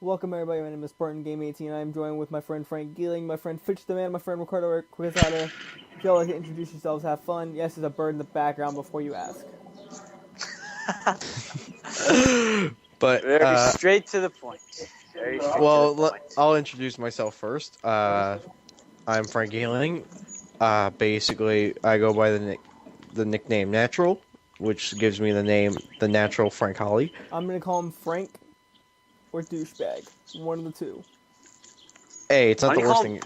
Welcome everybody, my name is Spartan Game 18. I am joined with my friend Frank Geeling, my friend Fitch the Man, my friend Ricardo. If y'all like to introduce yourselves, have fun. Yes, there's a bird in the background before you ask. But Very straight to the point. I'll introduce myself first. I'm Frank Geeling. Basically, I go by the nickname Natural, which gives me the Natural Frank Holly. I'm gonna call him Frank or Douchebag, one of the two. Hey, it's not the worst thing.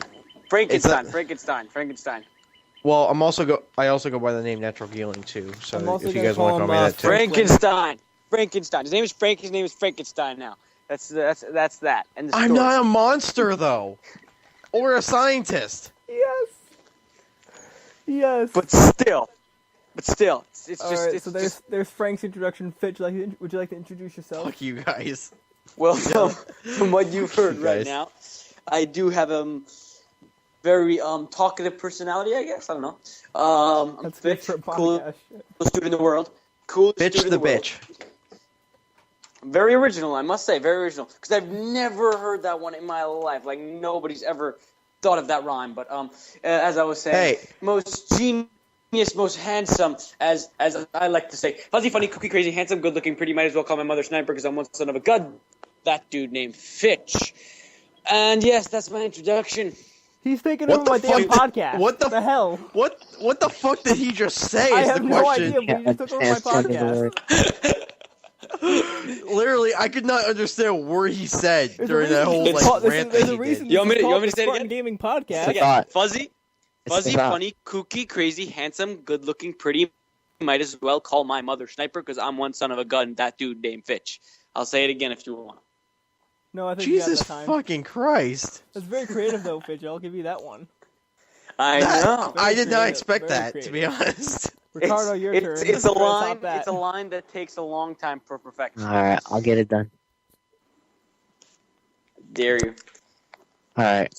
Frankenstein. Well, I also go by the name Natural Geeling too. So if you guys want to call me that too. Frankenstein. His name is Frank. His name is Frankenstein now. That's that. And I'm not a monster though, or a scientist. Yes. But still, it's All just. right, It's so just, there's Frank's introduction. Fitch, would you like to introduce yourself? Fuck you guys. well, from what you've heard right Guys. now, I do have a very talkative personality. I guess I don't know. I'm That's good Fitch, for a coolest podcast. dude in the world. Coolest Bitch dude in the the world. bitch. Very original, I must say, very original. Because I've never heard that one in my life. Like, nobody's ever thought of that rhyme. But as I was saying, most genius, most handsome, as I like to say, fuzzy, funny, cookie, crazy, handsome, good-looking, pretty. Might as well call my mother Sniper because I'm one son of a gun. That dude named Fitch. And yes, that's my introduction. He's taking over my damn podcast. What the hell? What the fuck did he just say? I is have the no question. idea, but he just took over my podcast. Literally, I could not understand a word he said during that whole rant There's that a he reason. did. You want me to this is say it called again? the Spartan Gaming Podcast. Again, fuzzy, funny, kooky, crazy, handsome, good-looking, pretty. Might as well call my mother Sniper because I'm one son of a gun. That dude named Fitch. I'll say it again if you want. No, I think Jesus you got that time. fucking Christ! That's very creative, though, Fitch. I'll give you that one. I know. I did not creative, expect very that, creative. to be honest. Ricardo, your turn. It's a line. Top that. It's a line that takes a long time for perfection. Alright, I'll get it done. Dare you? Alright.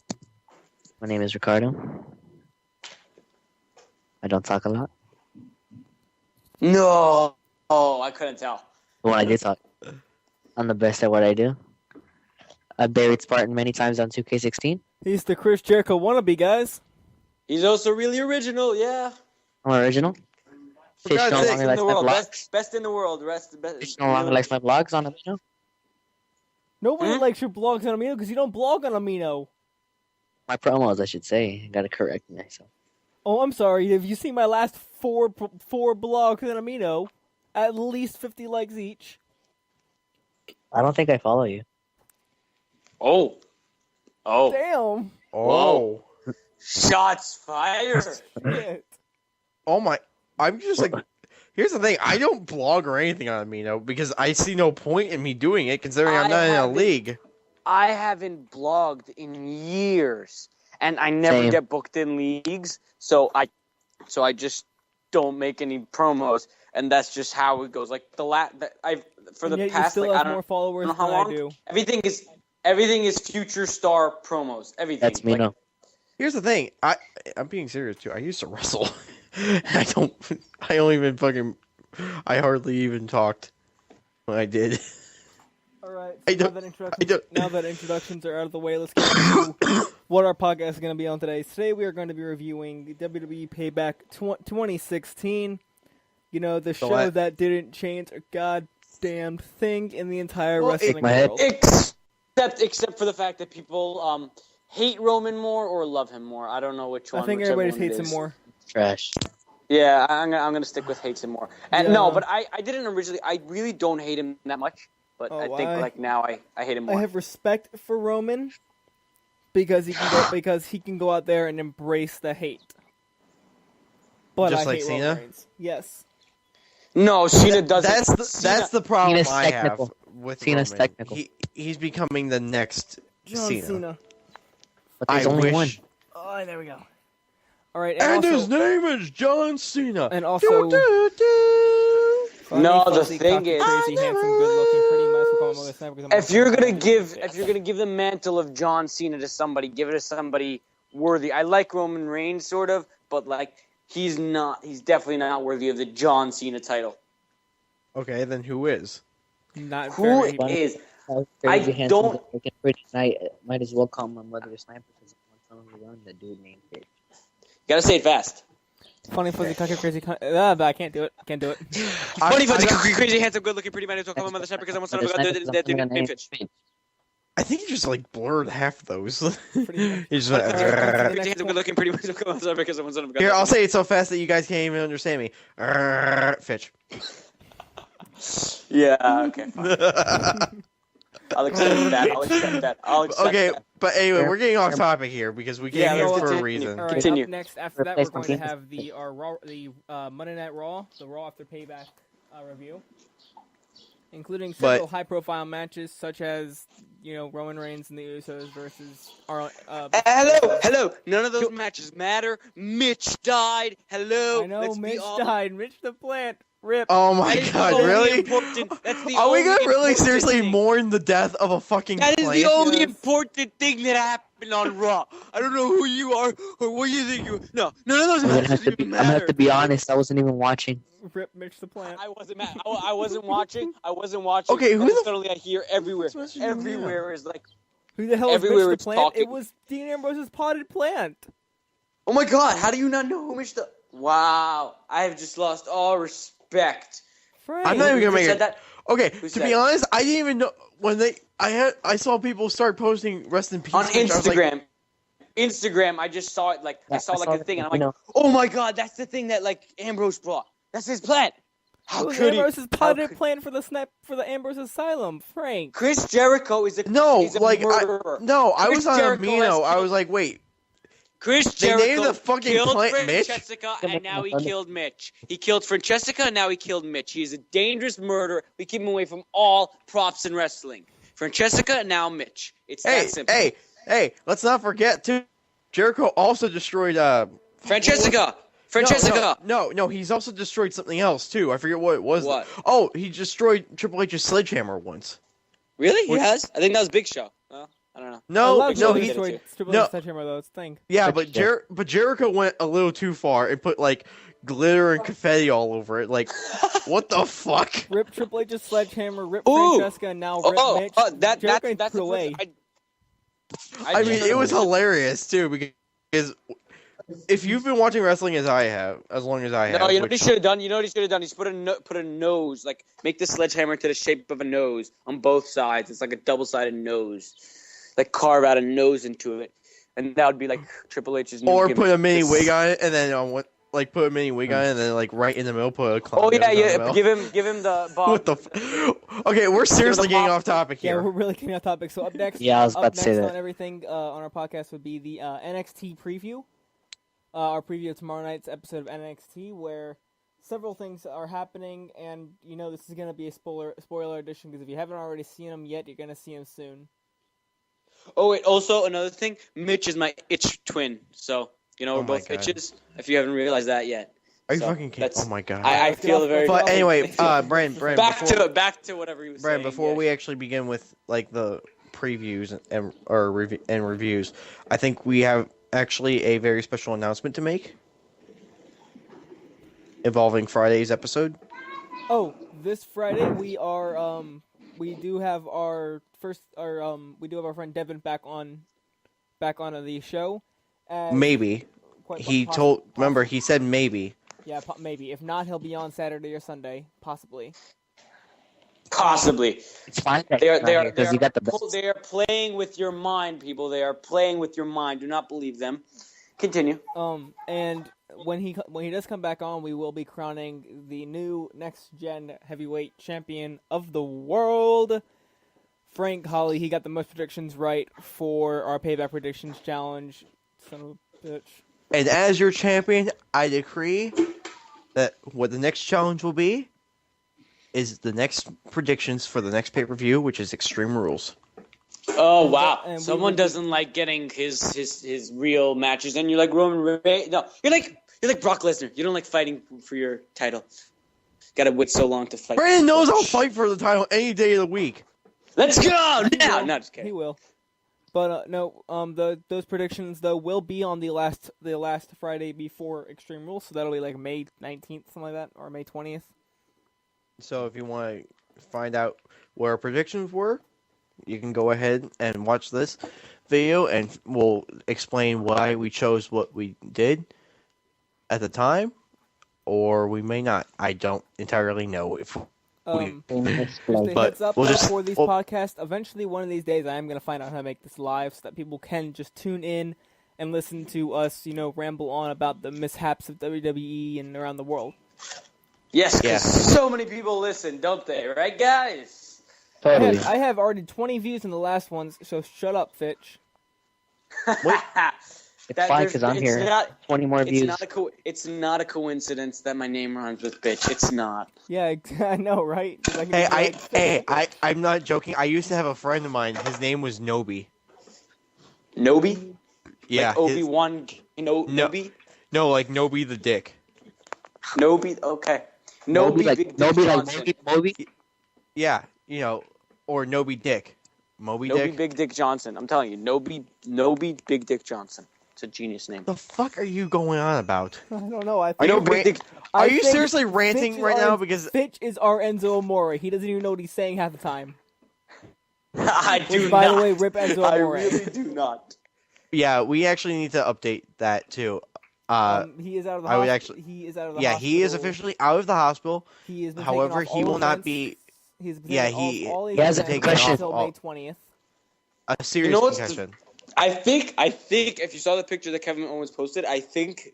My name is Ricardo. I don't talk a lot. No. Oh, I couldn't tell. But when I do talk, I'm the best at what I do. I've buried Spartan many times on 2K16. He's the Chris Jericho wannabe, guys. He's also really original. Yeah. I'm original. Fish God's no sake, longer In likes the my world, blogs. best in the world. Fish no longer likes my blogs on Amino. Nobody likes your blogs on Amino because you don't blog on Amino. My promos, I should say. I gotta correct myself. Oh, I'm sorry. If you see my last four blogs on Amino, at least 50 likes each. I don't think I follow you. Oh. Damn. Oh. Shots fired. Shit. Oh my! I'm just like. Here's the thing. I don't blog or anything on Amino because I see no point in me doing it, considering I'm not in a league. I haven't blogged in years, and I never Same. get booked in leagues, so I just don't make any promos, and that's just how it goes. Like And yet past, you still like, have I more don't followers know how than I long. do. Everything is future star promos. Everything. That's me, Like, no. Here's the thing. I'm being serious too. I used to wrestle. I hardly even talked when I did. All right. I So don't- now that introductions are out of the way, let's get into what our podcast is going to be on today. Today we are going to be reviewing WWE Payback 2016. You know, the show that didn't change a goddamn thing in the entire wrestling my head. world. except for the fact that people hate Roman more or love him more. I don't know which one. I think whichever everybody one hates it him is. more. Trash. Yeah, I'm gonna stick with hates him more. And Yeah. no, but I didn't originally. I really don't hate him that much. But I think like now I hate him more. I have respect for Roman because he can go out there and embrace the hate. But Just I like hate Cena? Roman Reigns. Yes. No, Cena doesn't. That's the problem Cena's I technical. have with Cena's Roman. technical. He's becoming the next John Cena. But there's only one. Oh, there we go. All right, And also, his name is John Cena. And also- funny, No, the fuzzy, thing cocky, is- crazy, handsome, good-looking, pretty much. We'll call him Mother Sniper because I'm If you're gonna not- give the mantle of John Cena to somebody, give it to somebody worthy. I like Roman Reigns sort of, but like he's definitely not worthy of the John Cena title. Okay, then who is? Not Who very. is I Crazy handsome, don't. looking pretty tonight. Might as well call my mother a sniper because I want someone to run the dude named Fitch. Gotta say it fast. Funny, fuzzy, cocky, crazy. But I can't do it. Can't do it. Funny, fuzzy, crazy, handsome, good-looking, pretty man. Call my mother sniper because I want son of a gun named Fitch. I think you just like blurred half those. Pretty much. He's just like, Crazy, handsome, good-looking, pretty man. Call my mother sniper because I want son of a gun. here, I'll say it so fast that you guys can't even understand me. Fitch. Yeah. Okay. Fine. I'll accept that. Okay, that. but anyway, we're getting off topic here because we came Yeah, here let's for a continue. reason. All right. Continue. Up next, after that, we're going to have the Monday Night Raw, the Raw after Payback review, including several high-profile matches such as Roman Reigns and the Usos versus Hello. None of those matches matter. Mitch died. Hello. I know Mitch died. Mitch the Plant. Rip. Oh my god, really? That's the Are we gonna really important seriously thing. mourn the death of a fucking That is plant? the only important thing that happened on Raw. I don't know who you are or what you think you. No, none of those I'm gonna matches have even matter. to be honest. I wasn't even watching. Rip Mitch the Plant. I wasn't mad. I wasn't watching. Okay, who and the suddenly I hear everywhere. What's your Everywhere is like, Who the hell is everywhere Mitch it's the Plant? talking. It was Dean Ambrose's potted plant. oh my god, how do you not know who Mitch the? Wow, I have just lost all respect. Frank. I'm not even gonna Who make said it. that? Okay, Who to said be it? honest, I didn't even know when I saw people start posting rest in peace On pictures, I was like, Instagram. Instagram, I just saw it like I saw like a thing, and I'm like, know. oh my god, that's the thing that like Ambrose brought. That's his plant. How It was could he? Ambrose's How potted could- plant for the Ambrose Asylum, Frank. Chris Jericho is a no, is a like murderer. I Chris was on Jericho Amino. has I killed- was like, wait, Chris They Jericho named the fucking killed plant Mitch? Francesca, and now he killed Mitch. He killed Francesca, and now he killed Mitch. He is a dangerous murderer. We keep him away from all props in wrestling. Francesca, and now Mitch. It's that simple. hey, let's not forget too. Jericho also destroyed Francesca. No, he's also destroyed something else too. I forget what it was. What? Oh, he destroyed Triple H's sledgehammer once. Really? He Which- has? I think that was Big Show. Well, I don't know. A No, lot of no, people he- destroyed Triple no. H's Sledgehammer though. It's a thing. yeah, but Jericho went a little too far and put like glitter and confetti all over it. Like, what the fuck? Rip Triple H's Sledgehammer. Rip Ooh. Francesca. And now rip Mitch. That's Jericho the put away. first. I mean, it was hilarious too because if you've been watching wrestling as I have, as long as I have, No, you know what he which- should have done? You know what he should have done? He's put a nose, like make the sledgehammer into the shape of a nose on both sides. It's like a double-sided nose, like carve out a nose into it, and that would be like Triple H's. New or gimmick. put a mini wig on it and then put a mini wig on it and then like right in the middle put a clown. Oh nose yeah, on the yeah. middle. Give him the bob. What the? Okay, we're seriously getting off topic Yeah, here. we're really getting off topic. So up next, Yeah, I was about to say next that. on everything on our podcast would be the NXT preview. Our preview of tomorrow night's episode of NXT, where several things are happening, and this is going to be a spoiler edition because if you haven't already seen them yet, you're going to see them soon. Oh wait, also another thing. Mitch is my itch twin, so we're Oh my both God. itches. If you haven't realized that yet. Are you So, fucking kidding? that's- Oh my god. I feel very. But anyway, Brandon, back before, back to whatever he was saying. Brandon, before yeah. we actually begin with like the previews and reviews, I think we have actually a very special announcement to make involving Friday's episode. Oh, this Friday we are we do have our friend Devin back on the show. Maybe he told. Remember, he said maybe. Yeah, maybe. If not, he'll be on Saturday or Sunday, possibly. Possibly. It's fine. They are because you got the best. they are playing with your mind, people. They are playing with your mind. Do not believe them. Continue. And when he does come back on, we will be crowning the new next gen heavyweight champion of the world, Frank Holly. He got the most predictions right for our Payback predictions challenge. Son of a bitch. And as your champion, I decree that what the next challenge will be is the next predictions for the next pay-per-view, which is Extreme Rules. Oh wow! And we Someone will be- doesn't like getting his real matches, and you're like Roman Reigns. No, you're like Brock Lesnar. You don't like fighting for your title. Got to wait so long to fight. Brandon knows I'll fight for the title any day of the week. Let's go now. No, just He kidding. will. But no, those predictions though will be on the last Friday before Extreme Rules, so that'll be like May 19th, something like that, or May 20th. So if you want to find out what our predictions were, you can go ahead and watch this video, and we'll explain why we chose what we did at the time, or we may not. I don't entirely know if we. Just a But heads up we'll just- for these podcasts. Eventually, one of these days, I am going to find out how to make this live so that people can just tune in and listen to us, ramble on about the mishaps of WWE and around the world. Yes, Yeah. so many people listen, don't they? Right, guys? Totally. I have already 20 views in the last ones, so shut up, Fitch. It's fine because I'm here. 20 more views. It's not a coincidence that my name rhymes with bitch. It's not. Yeah, I know, right? I'm not joking. I used to have a friend of mine. His name was Nobi. Nobi? Yeah. Like Obi-Wan, Nobi? No, like Nobi the Dick. Nobi, okay. Moby, like Big Dick Moby, like Johnson. Moby. Yeah, or Nobi Dick. Moby Nobi Dick. Big Dick Johnson. I'm telling you, Nobi Big Dick Johnson. It's a genius name. The fuck are you going on about? I don't know. Are you, Big Dick. are you think seriously ranting Fitch right is now? our- Because Fitch is our Enzo Amore. He doesn't even know what he's saying half the time. I do Which, by not. the way, rip Enzo I Amore. really do not. yeah, we actually need to update that too. He is out of the I would hospital. actually- He is out of the Yeah, hospital. he is officially out of the hospital. He has been However, taken off he all will not events. be He's been Yeah, taken he- off all he has a events concussion. until All- May 20th. a serious You know what's concussion. I think if you saw the picture that Kevin Owens posted, I think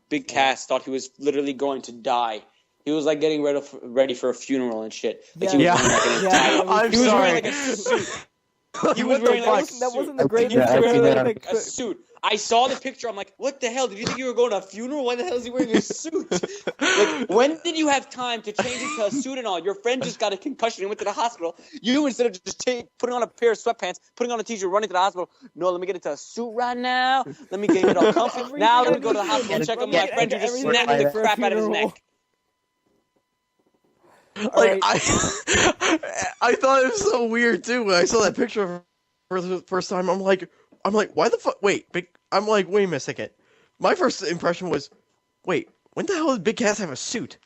Big Cass thought he was literally going to die. He was like getting ready for a funeral and shit. Like he was Yeah. wearing, like, an Yeah, entire- I'm he was sorry. wearing like a suit. He was What the wearing like a fuck? That wasn't the suit. greatest He was Yeah, I've wearing seen that on like a suit. I saw the picture. I'm like, what the hell? Did you think you were going to a funeral? Why the hell is he wearing a suit? Like, when did you have time to change into a suit and all? Your friend just got a concussion and went to the hospital. You, instead of just putting on a pair of sweatpants, putting on a t-shirt, running to the hospital, no, let me get into a suit right now. Let me get it all comfy. Now let me go to the hospital and check on my friend who just snapped the crap out of his neck. Like I thought it was so weird too when I saw that picture for the first time. I'm like, why the fuck? Wait, I'm like, wait a minute, second. My first impression was, wait, when the hell did Big Cass have a suit?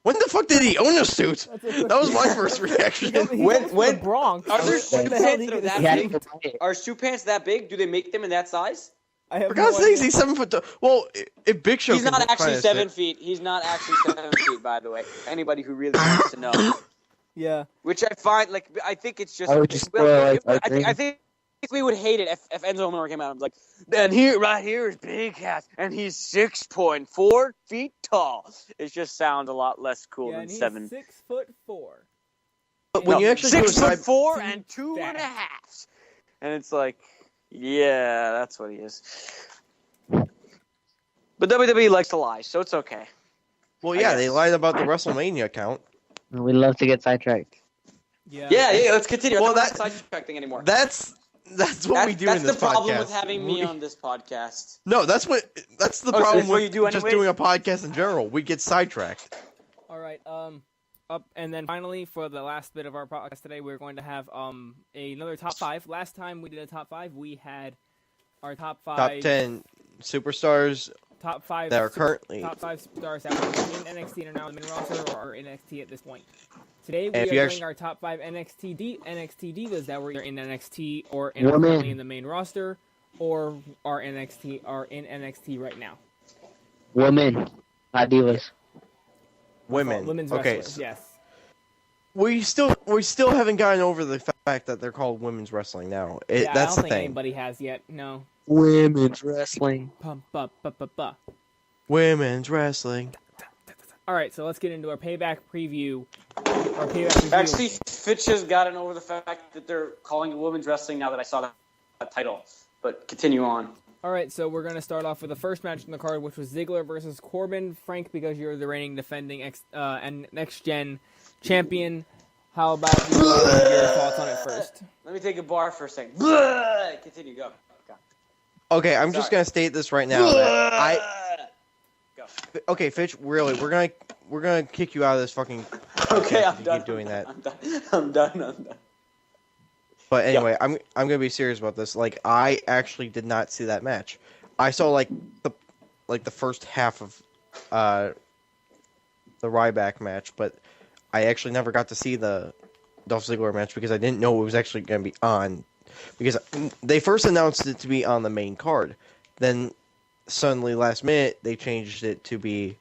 When the fuck did he own a suit? That was my first reaction. When the Bronx. Are there When suit the hell pants did that are he that get He a big? suit? had to buy it. Are suit pants that big? Do they make them in that size? I have For no God's sakes, idea. he's 7 foot. Well, if Big Show He's can not actually find a 7 suit- feet. He's not actually 7 feet, by the way. Anybody who really wants to know. Yeah. Which I find, like, I think it's just. I would just spoil our I think we would hate it if Enzo Amore came out and was like, and right here is Big Cass, and he's 6.4 feet tall. It just sounds a lot less cool Yeah, than and he's 7. 6'4". But when you actually do a side, 6'4" and 2.5. And it's like, yeah, that's what he is. But WWE likes to lie, so it's okay. well, I yeah, they guess. lied about the WrestleMania count. We love to get sidetracked. Yeah. Yeah, let's continue. Well, I'm not sidetracking anymore. That's what we do that's in this the problem podcast. with having me on this podcast. No, that's the Oh, so problem that's what with you do just anyways? doing a podcast in general. We get sidetracked. All right. Up and then finally for the last bit of our podcast today, we're going to have another top 5. Last time we did a top 5, we had our top 5 Top 10 superstars top 5 that are currently. top 5 stars that were in NXT and are now in the main roster or are NXT at this point. Today we And are if you doing actually- our top 5 NXT divas that were either in NXT or Women. currently in the main roster or are in NXT right now. Women, not divas. Women. Women's okay, wrestlers, yes. we still haven't gotten over the fact that they're called women's wrestling now. Yeah, I That's don't the think thing. anybody has yet. No. Women's wrestling. Pum, ba, ba, ba, ba. Women's wrestling. All right, so let's get into our payback preview. Our payback review. Actually, Fitch has gotten over the fact that they're calling it women's wrestling now that I saw that title. But continue on. All right, so we're going to start off with the first match in the card, which was Ziggler versus Corbin. Frank, because you're the reigning defending and next-gen champion, how about you give your thoughts on it first? Let me take a bar for a second. Continue, go. Okay, I'm just Sorry. gonna state this right now. That Go. okay, Fitch, really, we're gonna kick you out of this fucking. Okay, podcast I'm if you done. Keep doing that. I'm done. But anyway, I'm gonna be serious about this. Like, I actually did not see that match. I saw like the first half of the Ryback match, but I actually never got to see the Dolph Ziggler match because I didn't know it was actually going to be on. Because they first announced it to be on the main card. Then, suddenly, last minute, they changed it to be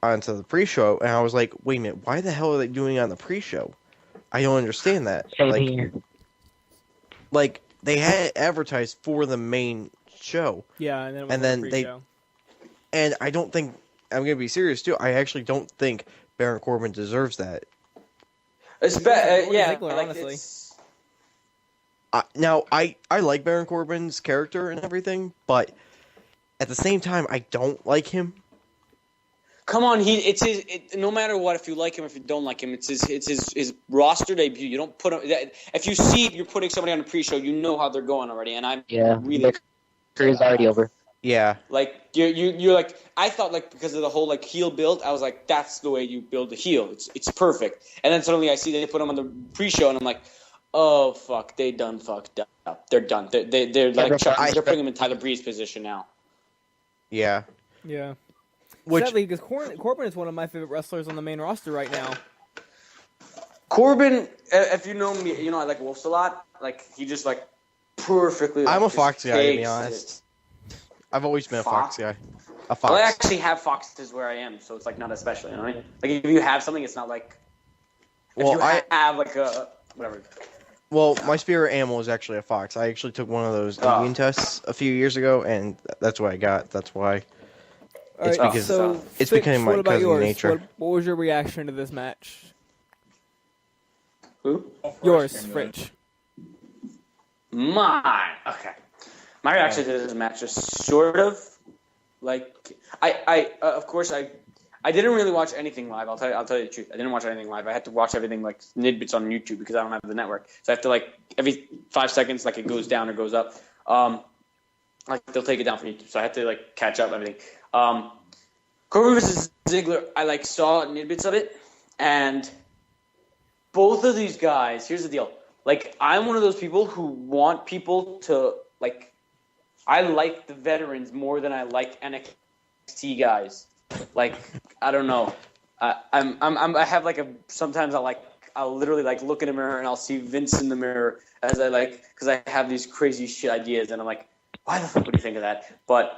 onto the pre-show. And I was like, wait a minute, why the hell are they doing it on the pre-show? I don't understand that. Same here. Like, they had it advertised for the main show. Yeah, and then, and I don't think, I'm going to be serious too, I actually don't think Baron Corbin deserves that. It's yeah, Ziggler, like, honestly. Now, I like Baron Corbin's character and everything, but at the same time, I don't like him. Come on, it's his. No matter what, if you like him, if you don't like him, it's his roster debut. You don't put him. If you see you're putting somebody on a pre-show, you know how they're going already, and I'm really. Their career's already over. Yeah. Like you're like, I thought like because of the whole like heel build, I was like, that's the way you build a heel. It's perfect. And then suddenly I see they put him on the pre-show, and I'm like, oh fuck, they done fucked up. They're done. They're like they're putting him in Tyler Breeze's position now. Yeah. Yeah. Which, sadly, because Corbin is one of my favorite wrestlers on the main roster right now. Corbin, if you know me, you know I like Wolves a lot. Like he just like perfectly. I'm like, a Fox guy, to be takes honest. I've always been a Fox guy. A Fox. Well, I actually have Foxes where I am, so it's like not especially. You know what I mean? Like if you have something, it's not like. If Well, you have like a whatever. Well, my spirit animal is actually a fox. I actually took one of those Indian tests a few years ago, and that's what I got. That's why. It's All right, because so it's Fitch, becoming what my about cousin yours? nature. What was your reaction to this match? Who? Yours, Fitch. Mine. Okay. My reaction to this match is sort of like I of course I didn't really watch anything live. I'll tell you the truth. I didn't watch anything live. I had to watch everything like nidbits on YouTube because I don't have the network. So I have to like every 5 seconds like it goes down or goes up. Like they'll take it down from YouTube. So I had to like catch up everything. Corbin vs. Ziggler, I like saw nidbits of it, and both of these guys. Here's the deal. Like I'm one of those people who want people to like. I like the veterans more than I like NXT guys. Like I don't know. I have like sometimes I'll literally like look in a mirror and I'll see Vince in the mirror as I like because I have these crazy shit ideas and I'm like, why the fuck would you think of that? But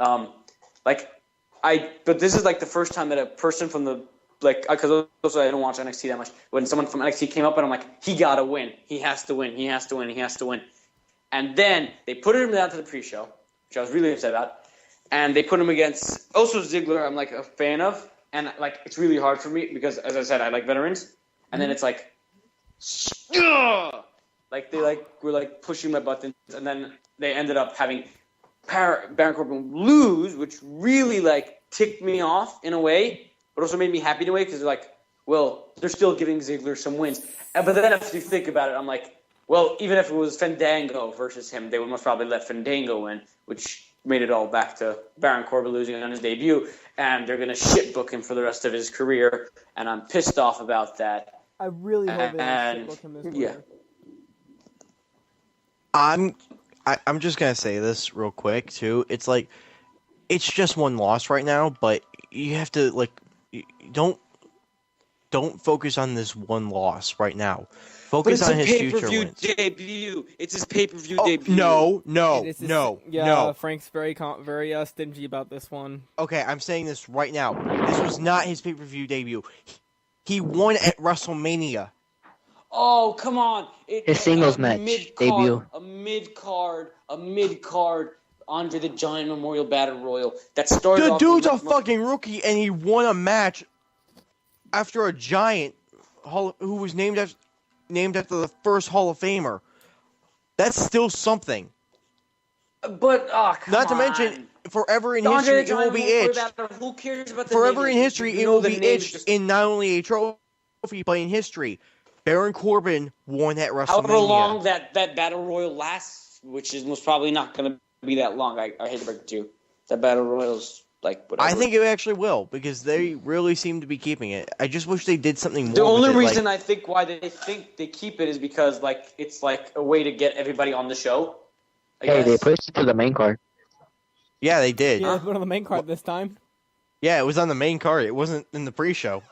but this is like the first time that a person from the like because also I don't watch NXT that much. When someone from NXT came up and I'm like, he gotta win. He has to win. He has to win. He has to win. And then they put him down to the pre-show, which I was really upset about. And they put him against also Ziggler. I'm like a fan of, and like it's really hard for me because, as I said, I like veterans. And then it's like, like they like were like pushing my buttons, and then they ended up having Baron Corbin lose, which really like ticked me off in a way, but also made me happy in a way because they're like, well, they're still giving Ziggler some wins. But then if you think about it, I'm like, well, even if it was Fandango versus him, they would most probably let Fandango win, which made it all back to Baron Corbin losing on his debut, and they're going to shitbook him for the rest of his career, and I'm pissed off about that. I really hope they don't shitbook him this yeah. way. I'm just gonna say this real quick too. It's like it's just one loss right now, but you have to like don't focus on this one loss right now. Focus on his future wins. Debut. It's his pay-per-view debut. No. Frank's very stingy about this one. Okay, I'm saying this right now. This was not his pay-per-view debut. He won at WrestleMania. Oh, come on. His singles match debut. A mid-card Andre the Giant Memorial Battle Royal that started The off dude's with a fucking rookie, and he won a match after a Giant who was named after the first Hall of Famer. That's still something. But, come Not to on. mention, forever in history, it will be itched. Who cares about the Forever name? in history, it will be itched in not only a trophy, but in history. Baron Corbin won at WrestleMania. However long that Battle Royal lasts, which is most probably not going to be that long. I hate to break it to you. That Battle Royal's like whatever. I think it actually will, because they really seem to be keeping it. I just wish they did something more. The only with it, reason like, I think why they think they keep it is because like it's like a way to get everybody on the show. Hey, they pushed it to the main card. Yeah, they did. Yeah, they put it on the main card this time. Yeah, it was on the main card. It wasn't in the pre-show.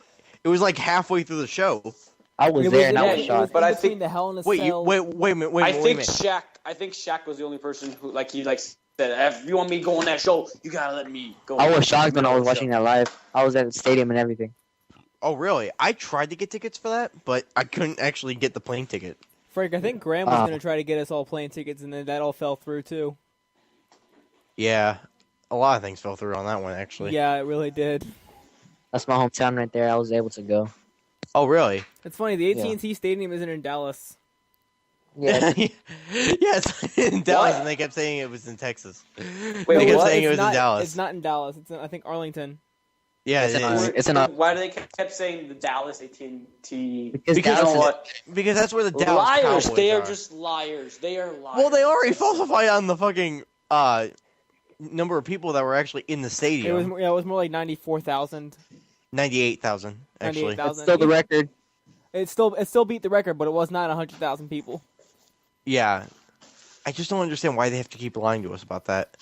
It was like halfway through the show. I was there and I was yeah, shocked. but I between think the Hell in a Wait, Cell. wait a minute. I think Shaq was the only person who he said, if you want me to go on that show, you gotta let me go. I was shocked when I was watching that live. I was at the stadium and everything. Oh, really? I tried to get tickets for that, but I couldn't actually get the plane ticket. Frank, I think Graham was going to try to get us all plane tickets, and then that all fell through, too. Yeah, a lot of things fell through on that one, actually. Yeah, it really did. That's my hometown right there. I was able to go. Oh, really? It's funny, the AT&T Stadium isn't in Dallas. Yeah. Yeah, it's in Dallas, and they kept saying it was in Texas. Wait, they kept what? saying it was not, in Dallas. It's not in Dallas. It's in, I think, Arlington. Yeah, it is. It's in Why do they kept saying the Dallas AT&T? Because You know Dallas what? Because that's where the Dallas Liars. Cowboys They are are. just liars. They are liars. Well, they already falsified on the fucking number of people that were actually in the stadium. It was more like 94,000. 98,000, actually. 98,000. That's still the record. It still beat the record, but it was not 100,000 people. Yeah. I just don't understand why they have to keep lying to us about that.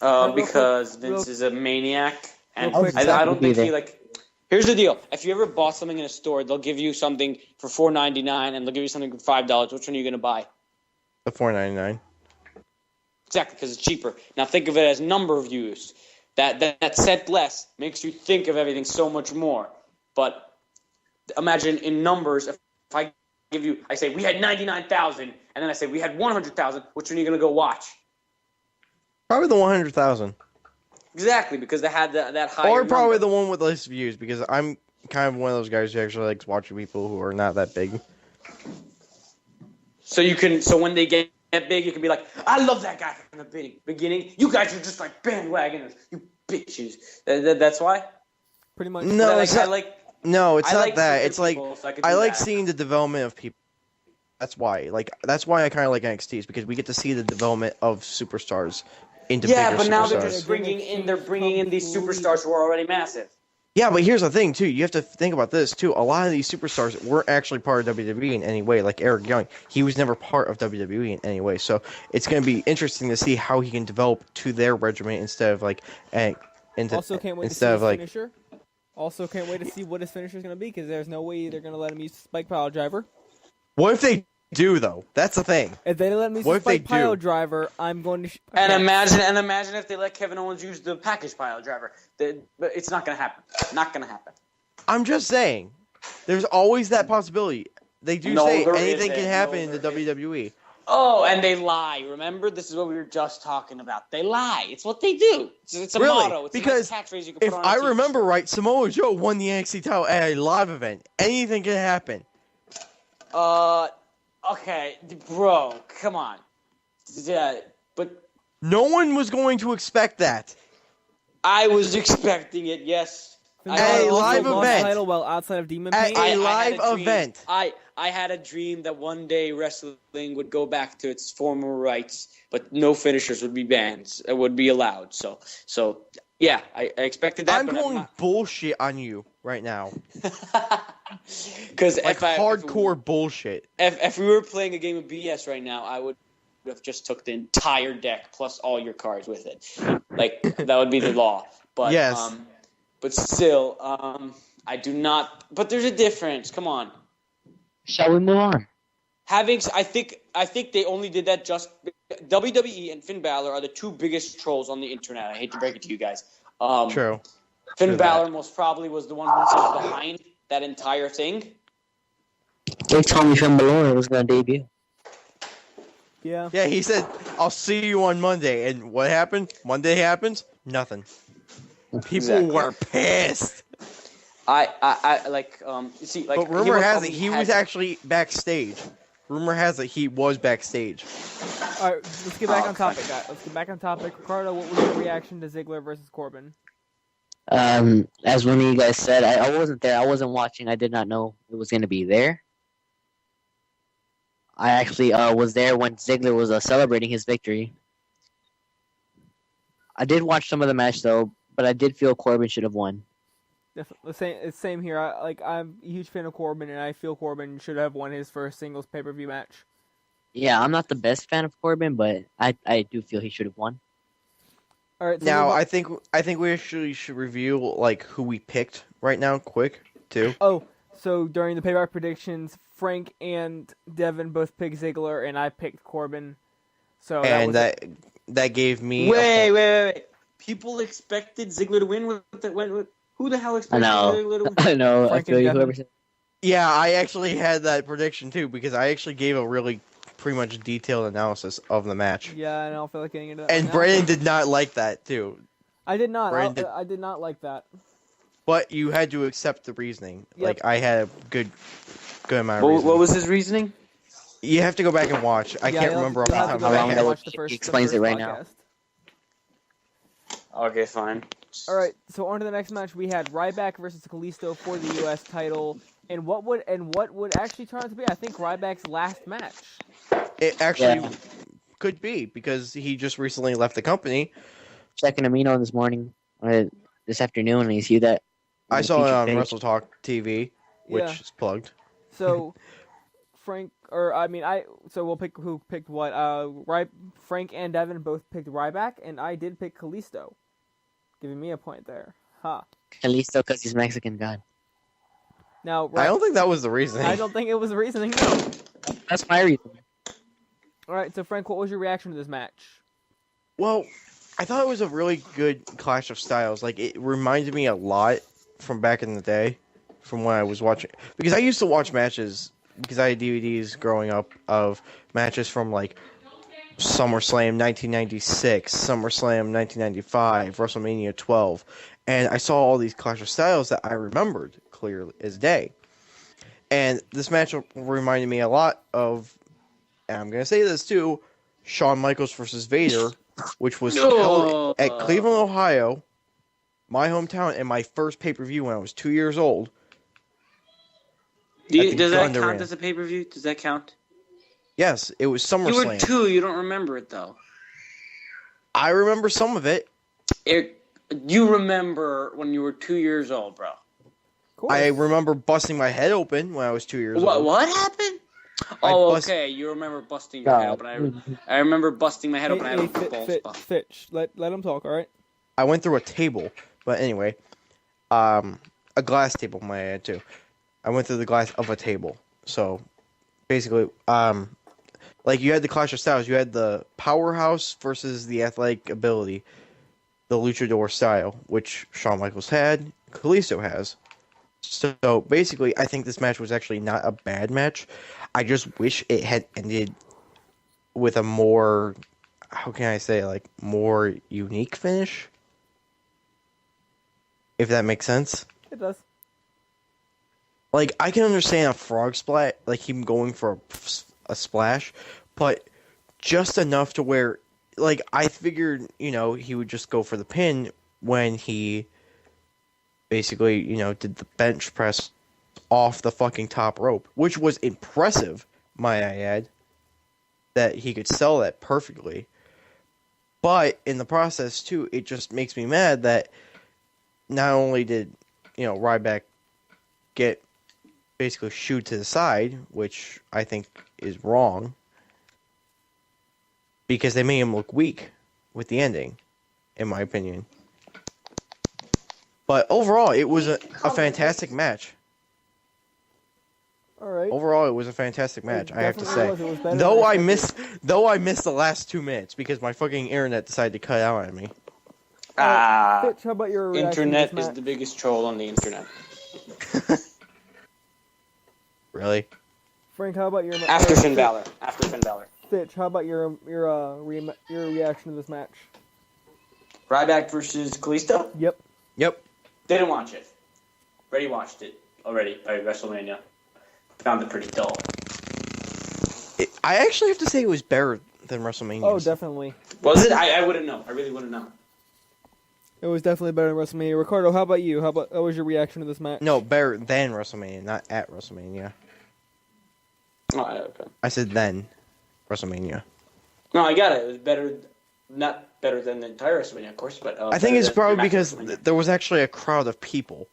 Because Vince is a maniac, and Real quick, I don't think he Here's the deal: if you ever bought something in a store, they'll give you something for $4.99, and they'll give you something for $5. Which one are you going to buy? The $4.99. Exactly, because it's cheaper. Now think of it as number of views. That cent less makes you think of everything so much more. But imagine in numbers, if I say we had 99,000, and then I say we had 100,000, which one are you going to go watch? Probably the 100,000. Exactly, because they had that higher Or probably number. the one with less views, because I'm kind of one of those guys who actually likes watching people who are not that big. So when they get big, you can be like, I love that guy from the beginning. You guys are just like bandwagoners, you bitches. That's why? Pretty much. No, it's not I that. like It's like people, so I like that. seeing the development of people. That's why. That's why I kind of like NXT, is because we get to see the development of superstars into bigger but now superstars. they're just bringing in these superstars who are already massive. Yeah, but here's the thing, too. You have to think about this, too. A lot of these superstars weren't actually part of WWE in any way. Like Eric Young, he was never part of WWE in any way. So it's going to be interesting to see how he can develop to their regiment instead of Also, can't wait to see his finisher. Also, can't wait to see what his finisher is going to be, because there's no way they're going to let him use the Spike Pile Driver. What if they do, though? That's the thing. If they let me use the Spike Pile Driver, I'm going to... Imagine if they let Kevin Owens use the Package Pile Driver. But it's not going to happen. Not going to happen. I'm just saying. There's always that possibility. They do say anything can happen in the WWE. Oh, and they lie. Remember? This is what we were just talking about. They lie. It's what they do. It's a motto. It's because a nice catchphrase you can put if on a I t-shirt. remember right, Samoa Joe won the NXT title at a live event. Anything can happen. Okay, bro, come on. Yeah, but no one was going to expect that. I was expecting it. Yes. A live event. Title while outside of Demon At Pain. a live event. I had a dream that one day wrestling would go back to its former rights, but no finishers would be banned. It would be allowed. So yeah, I expected that. I'm calling bullshit on you right now. Because hardcore bullshit. If we were playing a game of BS right now, I would have just took the entire deck plus all your cards with it. Like that would be the law. But yes. But still, I do not. But there's a difference. Come on. Shall we move on? I think they only did that just WWE and Finn Balor are the two biggest trolls on the internet. I hate to break it to you guys. True. Finn Balor most probably was the one who was behind that entire thing. They told me Finn Balor was going to debut. Yeah. Yeah, he said, "I'll see you on Monday." And what happened? Monday happens. Nothing. People were pissed. But rumor has it he was actually backstage. Rumor has it he was backstage. All right, let's get back on topic, guys. Let's get back on topic. Ricardo, what was your reaction to Ziggler versus Corbin? As one of you guys said, I wasn't there. I wasn't watching. I did not know it was going to be there. I actually was there when Ziggler was celebrating his victory. I did watch some of the match, though, but I did feel Corbin should have won. It's same here. I'm a huge fan of Corbin, and I feel Corbin should have won his first singles pay-per-view match. Yeah, I'm not the best fan of Corbin, but I do feel he should have won. All right. So now I think we actually should review who we picked right now, quick too. Oh, So during the Payback predictions, Frank and Devin both picked Ziggler, and I picked Corbin. So that gave me. Wait. People expected Ziggler to win who the hell expected Ziggler to win? I know. Frank I feel and you. Devin. Whoever said. Yeah, I actually had that prediction too because I actually gave a really pretty much detailed analysis of the match. Yeah, I don't feel like getting into that. And Brandon did not like that too. I did not. Brandon I did not like that. But you had to accept the reasoning. Yep. Like I had a good amount of reasoning. What was his reasoning? You have to go back and watch. I can't remember off the top of my head. He explains it right now. Okay, fine. All right, so on to the next match. We had Ryback versus Kalisto for the U.S. title, and what would actually turn out to be, I think, Ryback's last match. It actually could be because he just recently left the company. Checking Amino this morning or this afternoon, and you see that. I saw it on Wrestle Talk TV, which is plugged. So Frank, so we'll pick who picked what. Frank and Devin both picked Ryback, and I did pick Kalisto, giving me a point there. Kalisto because he's Mexican God. Now, I don't think that was the reasoning. I don't think it was the reasoning. No. That's my reason. All right, so Frank, what was your reaction to this match? Well, I thought it was a really good clash of styles. Like it reminded me a lot from back in the day, from when I was watching. Because I used to watch matches because I had DVDs growing up of matches from like SummerSlam 1996, SummerSlam 1995, WrestleMania 12, and I saw all these clash of styles that I remembered clear as day. And this match reminded me a lot of, and I'm gonna say this too, Shawn Michaels versus Vader, which was held at Cleveland, Ohio, my hometown, and my first pay-per-view when I was 2 years old. Does that count as a pay-per-view? Does that count? Yes, it was SummerSlam. You were 2. You don't remember it, though. I remember some of it. You remember when you were 2 years old, bro. I remember busting my head open when I was 2 years old. What happened? Okay. You remember busting your head open. I remember busting my head open. I had a football spot. Fitch, let him talk, all right? I went through a table, but anyway, a glass table, might add too. I went through the glass of a table. So, basically, like you had the Clash of Styles. You had the powerhouse versus the athletic ability, the luchador style, which Shawn Michaels had, Kalisto has. So basically, I think this match was actually not a bad match. I just wish it had ended with a more, how can I say, like, more unique finish? If that makes sense. It does. Like, I can understand a frog splat, like him going for a splash, but just enough to where, like, I figured, he would just go for the pin when he basically, did the bench press off the fucking top rope, which was impressive, might I add, that he could sell that perfectly. But in the process, too, it just makes me mad that not only did, Ryback get basically shooed to the side, which I think is wrong, because they made him look weak with the ending, in my opinion. But overall, it was a fantastic match. All right. Overall, it was a fantastic match, I have to say. It was better Though I missed the last 2 minutes because my fucking internet decided to cut out on me. Fitch, how about your reaction Internet to this is match? the biggest troll on the internet. Really? Frank, how about your After Finn Balor. Fitch, how about your reaction to this match? Ryback versus Kalisto? Yep. Didn't watch it. Already watched it already by WrestleMania. Found it pretty dull. I actually have to say it was better than WrestleMania. Oh, definitely. Was it? I wouldn't know. I really wouldn't know. It was definitely better than WrestleMania. Ricardo, how about you? What was your reaction to this match? No, better than WrestleMania, not at WrestleMania. Oh, okay. I said then WrestleMania. No, I got it. It was better, not better than the entire WrestleMania, of course, but I think it's probably because there was actually a crowd of people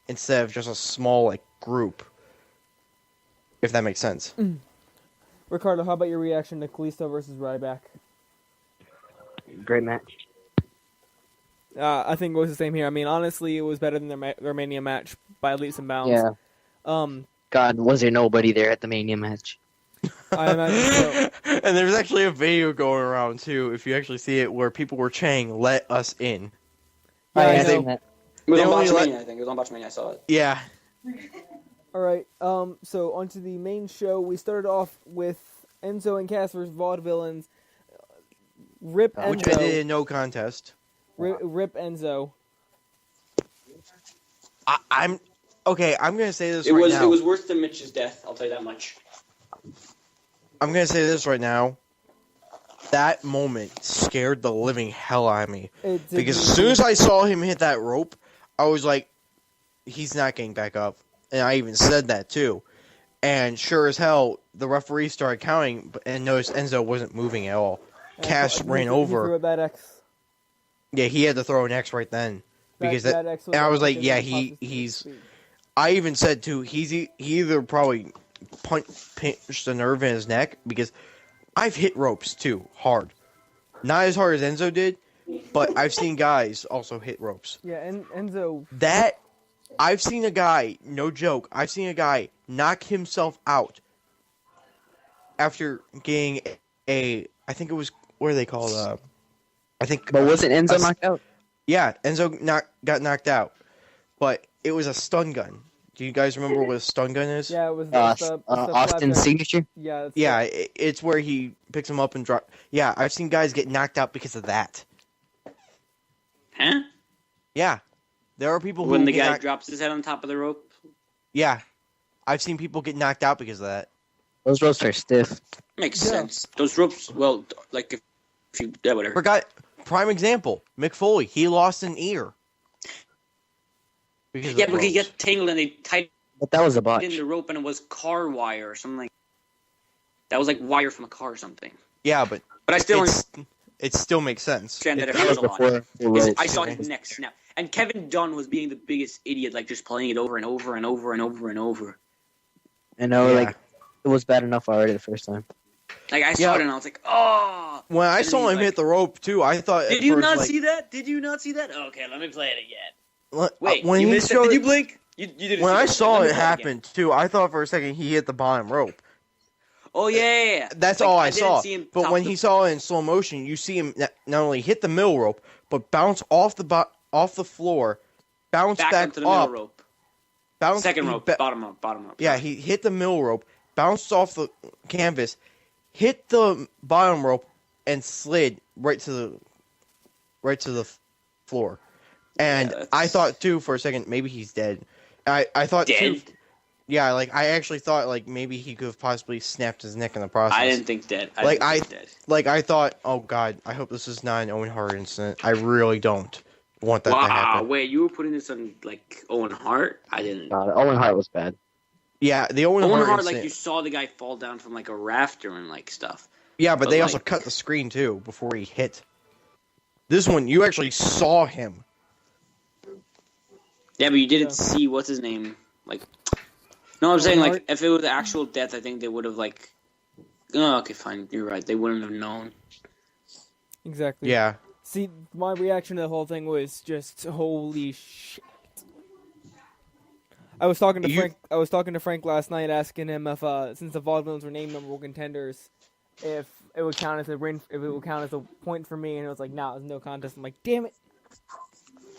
instead of just a small group. If that makes sense. Ricardo, how about your reaction to Kalisto versus Ryback? Great match. I think it was the same here. I mean, honestly, it was better than their Mania match by leaps and bounds. Yeah. God, was there nobody there at the Mania match? I imagine so. And there's actually a video going around too, if you actually see it, where people were chanting, "Let us in." Yeah, I I've know. seen that. It was They on only Botchamania, I think. It was on Botchamania, I saw it. Yeah. All right. So onto the main show. We started off with Enzo and Cass versus Vaudevillains. Rip Enzo. Which ended in no contest. Rip Enzo. I'm okay. I'm gonna say this It right was now. it was worse than Mitch's death. I'll tell you that much. I'm gonna say this right now. That moment scared the living hell out of me. It did Because me as soon too. as I saw him hit that rope, I was like, he's not getting back up. And I even said that too. And sure as hell, the referee started counting and noticed Enzo wasn't moving at all. Cass ran He over. threw a bad X. Yeah, he had to throw an X right then. Because That X and I was like, yeah, he he's. I even said too, he either probably pinched the nerve in his neck, because I've hit ropes too hard, not as hard as Enzo did, but I've seen guys also hit ropes. Yeah, and Enzo. That I've seen a guy, no joke, I've seen a guy knock himself out after getting I think it was, what are they called? I think. But wasn't Enzo knocked out? Yeah, Enzo got knocked out, but it was a stun gun. Do you guys remember what a stun gun is? Yeah, it was Austin's flapjack. signature? Yeah. It's Yeah, it's where he picks him up and drop. Yeah, I've seen guys get knocked out because of that. Huh? Yeah, there are people who When the get guy knocked- drops his head on top of the rope. Yeah, I've seen people get knocked out because of that. Those ropes are stiff. Makes Yeah. sense. Those ropes, well, like if you, yeah, whatever. Forgot prime example. Mick Foley, he lost an ear. Because Yeah, of but he ropes. got tangled and they tied But that was a in botch. the rope and it was car wire or something. That was like wire from a car or something. Yeah, but But I still it still makes sense. understand that it That was hurts a lot. before the Because ropes. I saw his neck snap. And Kevin Dunn was being the biggest idiot, like just playing it over and over and over and over and over. I know, Yeah. like, it was bad enough already the first time. Like I saw Yeah. it and I was like, oh. When I And then saw he's him like, hit the rope too, I thought. at Did you first, not like, see that? Did you not see that? Okay, let me play it again. Wait, Wait, when you he missed it? showed, Did you blink? You didn't. when see I it. saw Let me it play again. happen too, I thought for a second he hit the bottom rope. Oh yeah. That's Like, all I didn't saw. see him But top when the- he saw it in slow motion, you see him not only hit the middle rope, but bounce off the floor, bounce back back onto the up, middle rope, bounce second he rope, ba- bottom rope. Yeah, he hit the middle rope, bounced off the canvas, hit the bottom rope, and slid right to the floor. And Yeah, I thought too for a second maybe he's dead. I thought Dead. too. Yeah, like I actually thought like maybe he could have possibly snapped his neck in the process. I didn't think dead. Like, didn't think dead. Like I thought, oh god, I hope this is not an Owen Hart incident. I really don't want that to Wow, happen. wait, you were putting this on like Owen Hart? I didn't. Owen Hart was bad. Yeah, the Owen, Owen Hart Hart, incident. like you saw the guy fall down from like a rafter and like stuff. Yeah, but they also like- cut the screen too before he hit. This one, you actually saw him. Yeah, but you didn't Yeah. see what's his name. Like, no, I'm saying Hart? like if it was actual death, I think they would have like. Oh, okay, fine. You're right. They wouldn't have known. Exactly. Yeah. See, my reaction to the whole thing was just holy shit. I was talking to Frank. I was talking to Frank last night, asking him if, since the Vaudevillains were named number one contenders, if it would count as a win, if it would count as a point for me, and it was like, nah, there's no contest. I'm like, damn it.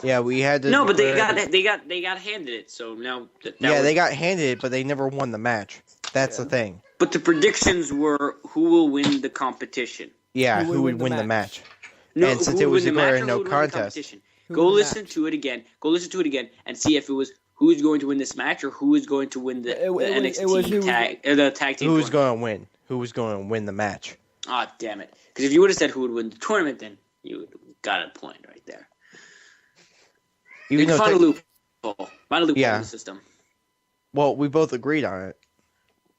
Yeah, we had to. No, but they declare- got handed it. So now Yeah, they got handed it, but they never won the match. That's the thing. But the predictions were who will win the competition. Yeah, Who who would would win the match? No, And since who it would was win the match declared or no who would win the contest. competition? Who Go would win the listen to it again. Go listen to it again and see if it was who is going to win this match or who is going to win the NXT tag the tag team. Who was tournament. going to win? Who was going to win the match? Ah, damn it! Because if you would have said who would win the tournament, then you would have got a point right there. You Even can though find a te- loophole. Find a loophole Yeah. in the system. well, we both agreed on it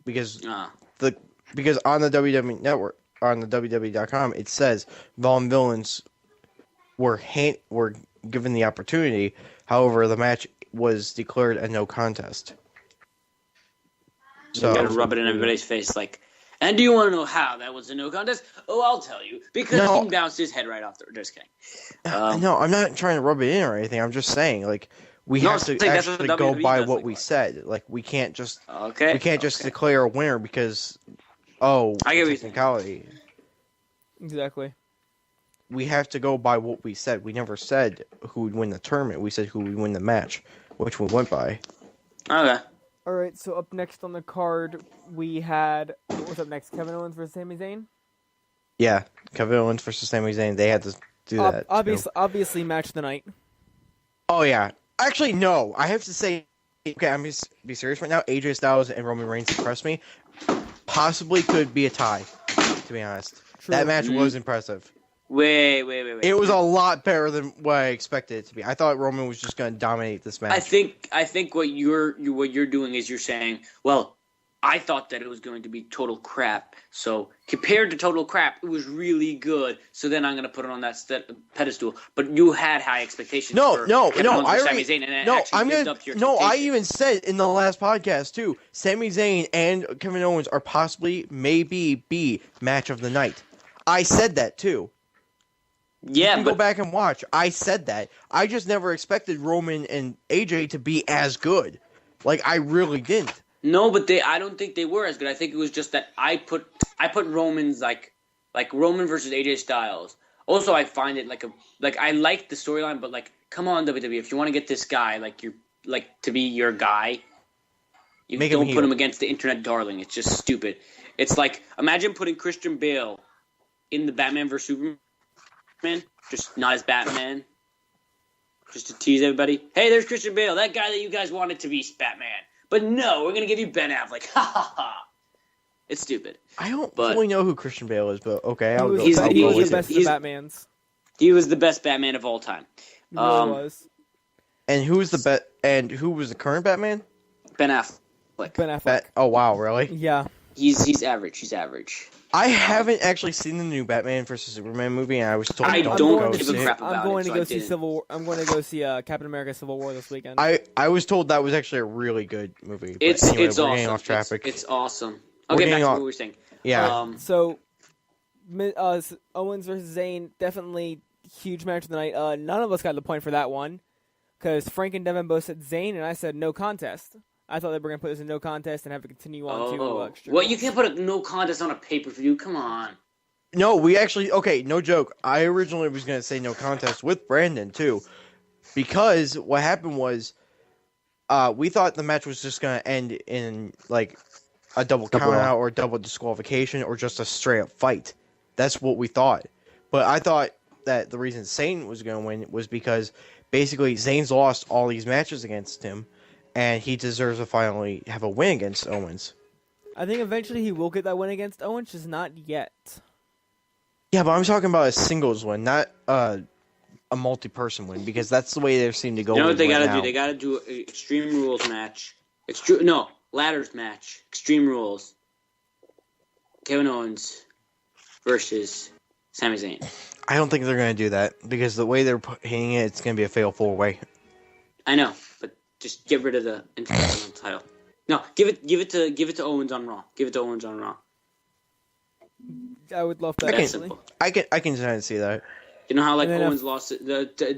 because Ah. because on the WWE Network, on the WWE.com, it says Vaudevillains were given the opportunity. However, the match was declared a no contest. You gotta rub it in everybody's face, like. And do you want to know how that was a no contest? Oh, I'll tell you. Because No. he bounced his head right off the. Just kidding. No, I'm not trying to rub it in or anything. I'm just saying, like, we No, have to I think that's what actually the go WWE by does, what like, we what? said. Like we can't just Okay. declare a winner because I get what you're saying. technicality. Exactly. We have to go by what we said. We never said who would win the tournament. We said who would win the match, which we went by. Okay. All right, so up next on the card, we had what was up next? Kevin Owens versus Sami Zayn. Yeah, Kevin Owens versus Sami Zayn. They had to do that. Obviously, match of the night. Oh yeah. Actually, no. I have to say, okay, I'm just be serious right now. AJ Styles and Roman Reigns impressed me. Possibly could be a tie, to be honest. True. That match was impressive. Wait. It was a lot better than what I expected it to be. I thought Roman was just going to dominate this match. I think what you're doing is you're saying, well, I thought that it was going to be total crap. So compared to total crap, it was really good. So then I'm going to put it on that pedestal. But you had high expectations. No. I even said in the last podcast too. Sami Zayn and Kevin Owens are possibly, maybe, be match of the night. I said that too. Yeah, you can go back and watch. I said that. I just never expected Roman and AJ to be as good. Like I really didn't. No, but I don't think they were as good. I think it was just that I put Roman's like Roman versus AJ Styles. Also, I find it I like the storyline, but like, come on WWE, if you want to get this guy to be your guy, you don't put him against the internet darling. It's just stupid. It's like, imagine putting Christian Bale in the Batman vs Superman, just not as Batman, just to tease everybody. Hey, there's Christian Bale, that guy that you guys wanted to be Batman. But no, we're going to give you Ben Affleck. Ha ha ha. It's stupid. I don't fully know who Christian Bale is, but okay, I'll go. He was the with best it. of the Batmans. He was the best Batman of all time. He really was. And who was the current Batman? Ben Affleck. Ben Affleck. Oh wow, really? Yeah. He's average. He's average. I haven't actually seen the new Batman vs Superman movie, and I was told I don't give a crap about it. I'm going to go so see Civil War. I'm going to go see Captain America: Civil War this weekend. I was told that was actually a really good movie. But It's anyway, we're awesome. getting off topic. It's awesome. Okay, back to what we were saying. Yeah. So, Owens versus Zayn, definitely huge match of the night. None of us got the point for that one because Frank and Devin both said Zayn, and I said no contest. I thought they were going to put this in no contest and have it continue on to extra. Well, you can't put a no contest on a pay-per-view. Come on. No, we actually... Okay, no joke. I originally was going to say no contest with Brandon, too. Because what happened was... we thought the match was just going to end in, like, a double countout or double disqualification or just a straight-up fight. That's what we thought. But I thought that the reason Zayn was going to win was because basically Zayn's lost all these matches against him, and he deserves to finally have a win against Owens. I think eventually he will get that win against Owens, just not yet. Yeah, but I'm talking about a singles win, not a multi-person win, because that's the way they seem to go. You know what they got to do? They got to do an Extreme Rules match. Ladders match. Extreme Rules. Kevin Owens versus Sami Zayn. I don't think they're going to do that, because the way they're hitting it, it's going to be a fatal four-way. I know, but just get rid of the Intercontinental title. No, give it to Owens on Raw. Give it to Owens on Raw. I would love that. I can kind of see that. You know how Owens lost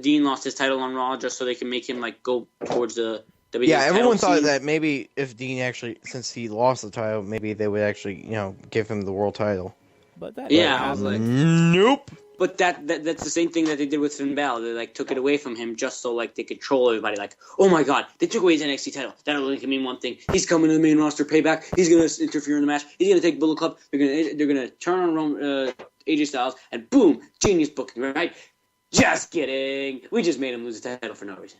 Dean lost his title on Raw just so they can make him go towards the WWE. Yeah, everyone thought that maybe if Dean actually, since he lost the title, maybe they would actually give him the world title. But that I was like, nope. But that's the same thing that they did with Finn Balor. They took it away from him just so they could troll everybody. Oh my God, they took away his NXT title. That only can mean one thing: he's coming to the main roster. Payback. He's gonna interfere in the match. He's gonna take Bullet Club. They're gonna turn on AJ Styles, and boom, genius booking, right? Just kidding. We just made him lose the title for no reason.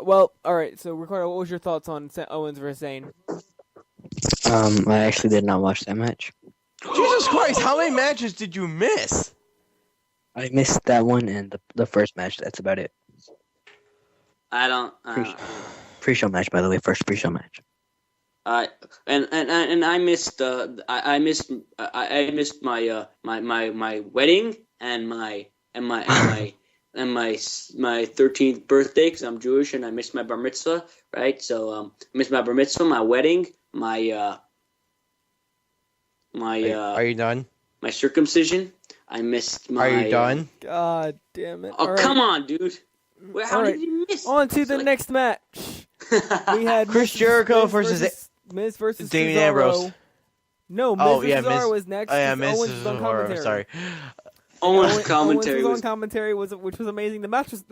Well, all right. So, Ricardo, what was your thoughts on Owens versus Zayn? I actually did not watch that match. Jesus Christ, how many matches did you miss? I missed that one and the first match. That's about it. I don't. Pre-show match, by the way. First pre-show match. And I missed I missed my my wedding and my 13th birthday because I'm Jewish and I missed my bar mitzvah, right? So I missed my bar mitzvah, my wedding, my are you done? My circumcision. I missed my. Are you done? God damn it! Oh, come on, dude. Wait, how did you miss? On to the next match. We had Chris Jericho versus Miz versus Damien Cesaro. Ambrose. No, Miz versus Cesaro was next. Oh yeah, Owens Miz was on commentary. Sorry. Owens commentary Owens was was on commentary, which was amazing. The match wasn't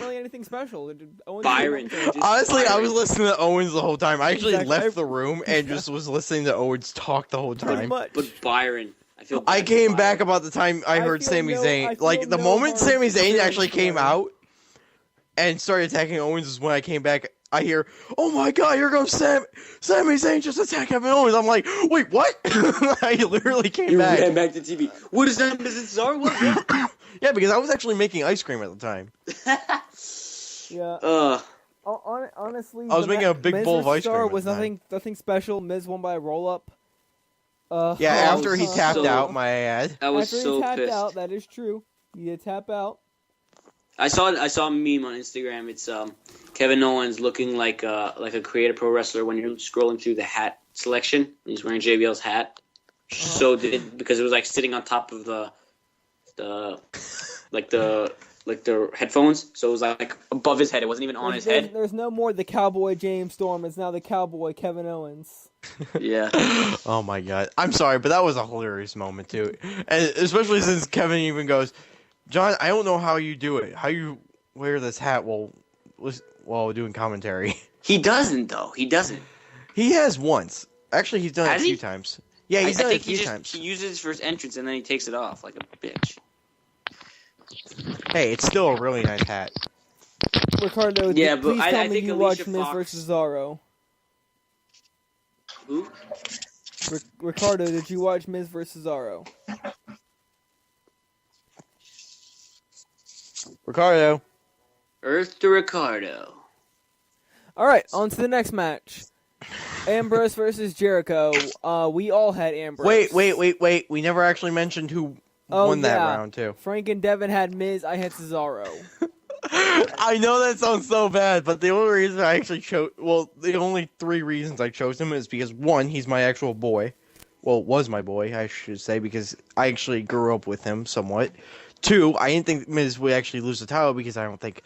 really anything special. Owens Byron. Honestly, I Byron. was listening to Owens the whole time. I actually Exactly. left the room and just was listening to Owens talk the whole Pretty time. much. But Byron, I feel. I bad came for back Byron. about the time I heard feel Sami no- I Zayn. feel Like the no moment hard Sami Zayn feelings actually came for him. out and started attacking Owens is when I came back. I hear, "Oh my God, here goes Sami Zayn just attack Kevin Owens." I'm like, "Wait, what?" I literally came You back. ran back to TV. What is that? Is it Cesaro? What? Yeah, because I was actually making ice cream at the time. Yeah. Honestly, I was the making a big Miz bowl of versus ice cream Cesaro at was the time. nothing special. Miz won by a roll up. Yeah, after he was tapped so- out, my ad. I was After so he tapped pissed. out, that is true. He did tap out. I saw a meme on Instagram. It's Kevin Owens looking like a creative pro wrestler when you're scrolling through the hat selection. He's wearing JBL's hat. So did because it was like sitting on top of the headphones. So it was like above his head. It wasn't even on his head. There's no more the Cowboy James Storm. It's now the Cowboy Kevin Owens. Yeah. Oh my God. I'm sorry, but that was a hilarious moment too. And especially since Kevin even goes, "John, I don't know how you do it. How you wear this hat while doing commentary." He doesn't though. He doesn't. He has once. Actually, he's done it Has a he? few times. Yeah, I he's done it a think few times. he uses it for his entrance and then he takes it off like a bitch. Hey, it's still a really nice hat. Ricardo, Yeah, but please I tell me think you Alicia watched Miz Fox- versus Cesaro. Who? Ricardo, did you watch Miz versus Cesaro? Ricardo. Earth to Ricardo. All right, on to the next match. Ambrose versus Jericho. We all had Ambrose. Wait. We never actually mentioned who won that round, too. Frank and Devin had Miz. I had Cesaro. I know that sounds so bad, but the only reason I actually the only 3 reasons I chose him is because, 1, he's my actual boy. Well, was my boy, I should say, because I actually grew up with him somewhat. 2, I didn't think Miz would actually lose the title because I don't think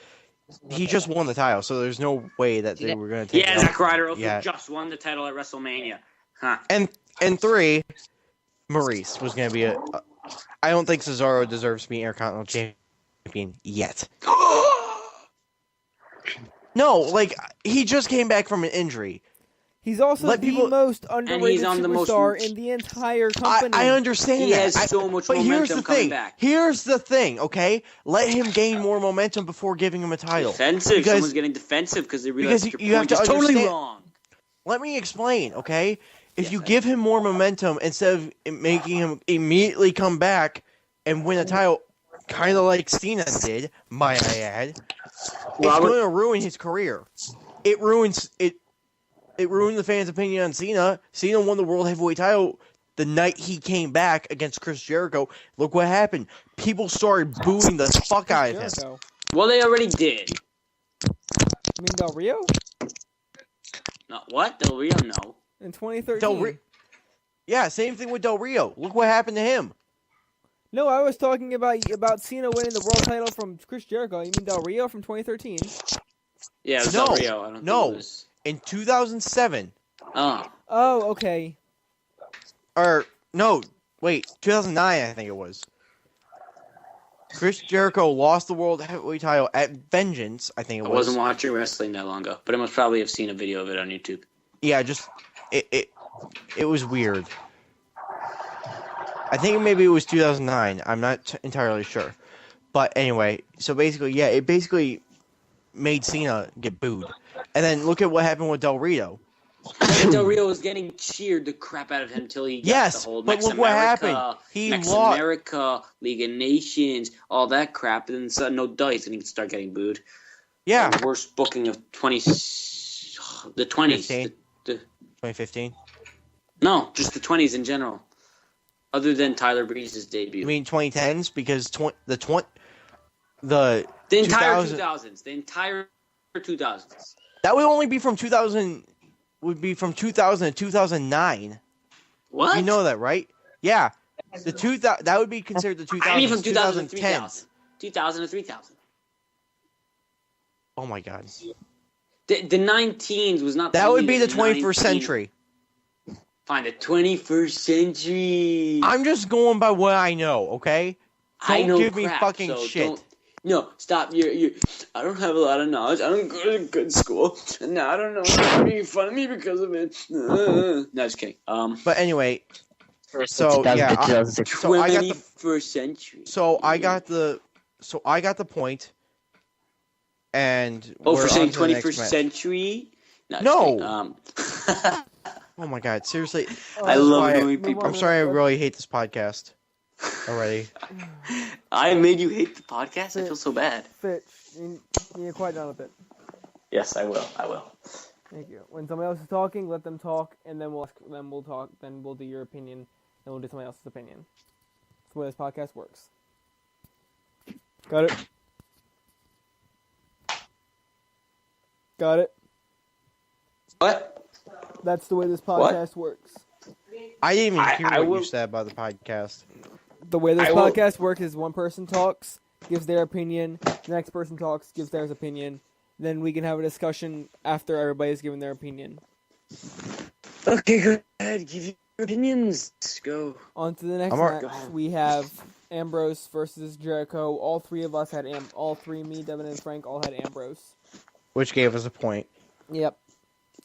he just won the title, so there's no way that they were going to take it Yeah, off. Zack Ryder also Yeah. just won the title at WrestleMania. Huh. And 3, Maurice was going to be I don't think Cesaro deserves to be Intercontinental Champion yet. No, like, he just came back from an injury. He's also Let the people- most underrated on the most- superstar in the entire company. I understand He that. has so much but here's momentum the coming thing. back. Here's the thing, okay? Let him gain more momentum before giving him a title. Defensive. Because- Someone's getting defensive because they realize because your you have point to is totally understand- wrong. Let me explain, okay? If Yes, you I give him more momentum instead of making him immediately come back and win a title, kind of like Cena did, might I add, it's going to ruin his career. It ruined the fans' opinion on Cena. Cena won the World Heavyweight title the night he came back against Chris Jericho. Look what happened. People started booing the fuck out of him. Jericho. Well, they already did. You mean Del Rio? Not what? Del Rio? No. In 2013. Yeah, same thing with Del Rio. Look what happened to him. No, I was talking about Cena winning the world title from Chris Jericho. You mean Del Rio from 2013? Yeah, it was No, Del Rio. I don't no. think it was. In 2007, Oh. Oh, okay. or no, wait, 2009 I think it was. Chris Jericho lost the World Heavyweight title at Vengeance, I think it I was. wasn't watching wrestling that long ago, but I must probably have seen a video of it on YouTube. Yeah, just it was weird. I think maybe it was 2009. I'm not entirely sure. But anyway, so basically, yeah, it basically made Cena get booed. And then look at what happened with Del Rio. And Del Rio was getting cheered the crap out of him until he got Yes, the whole but Mex look what America, happened. He Mex lost. America, League of Nations, all that crap, and then sudden no dice, and he could start getting booed. Yeah, The worst booking of the 20s. 15? The 2015. No, just the 20s in general. Other than Tyler Breeze's debut. You mean 2010s? Because the entire 2000 2000s. The entire 2000s. that would only be from 2000. Would be from 2000 to 2009. What? You know that, right? Yeah. That would be considered the 2000. I mean from 2000 to 2010. 3000. 2000 to 3000. Oh my god. The 19s was not. That would be the 19. 21st century. Fine, the 21st century. I'm just going by what I know, okay? I Don't know give me crap, fucking so shit. No, stop. You. I don't have a lot of knowledge. I don't go to good school. No, I don't know. You're making fun of me because of it. No, just kidding. But anyway, so 2000 yeah, to 2006. so I got the 21st century. so I got the point. And Oh, for saying on to the next 21st match. century? No. Just kidding. Oh my god, seriously. I love knowing people. I'm sorry, I really hate this podcast already. I made you hate the podcast. I feel so bad. Fitch, you quiet down a bit. Yes, I will. Thank you. When somebody else is talking, let them talk, and then we'll talk. Then we'll do your opinion, then we'll do somebody else's opinion. That's the way this podcast works. Got it. Got it. What? That's the way this podcast works. I didn't even hear I what will- you said about the podcast. The way this I will- podcast works is one person talks, gives their opinion, the next person talks, gives theirs opinion, then we can have a discussion after everybody's given their opinion. Okay, go ahead. Give your opinions. Go. On to the next I'm match, Go ahead. we have Ambrose versus Jericho. All three of us had all three, me, Devin, and Frank, all had Ambrose. Which gave us a point. Yep.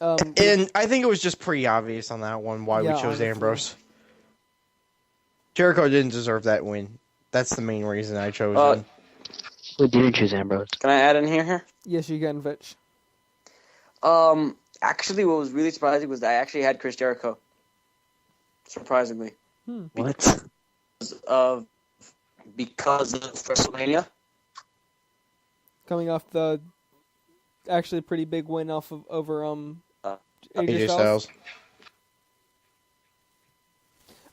And I think it was just pretty obvious on that one why Yeah, we chose honestly. Ambrose. Jericho didn't deserve that win. That's the main reason I chose him. We didn't choose Ambrose. Can I add in here? Yes, you can, Fitch. Actually, what was really surprising was that I actually had Chris Jericho. Surprisingly. What? Because of WrestleMania. Coming off the actually pretty big win over AJ Styles.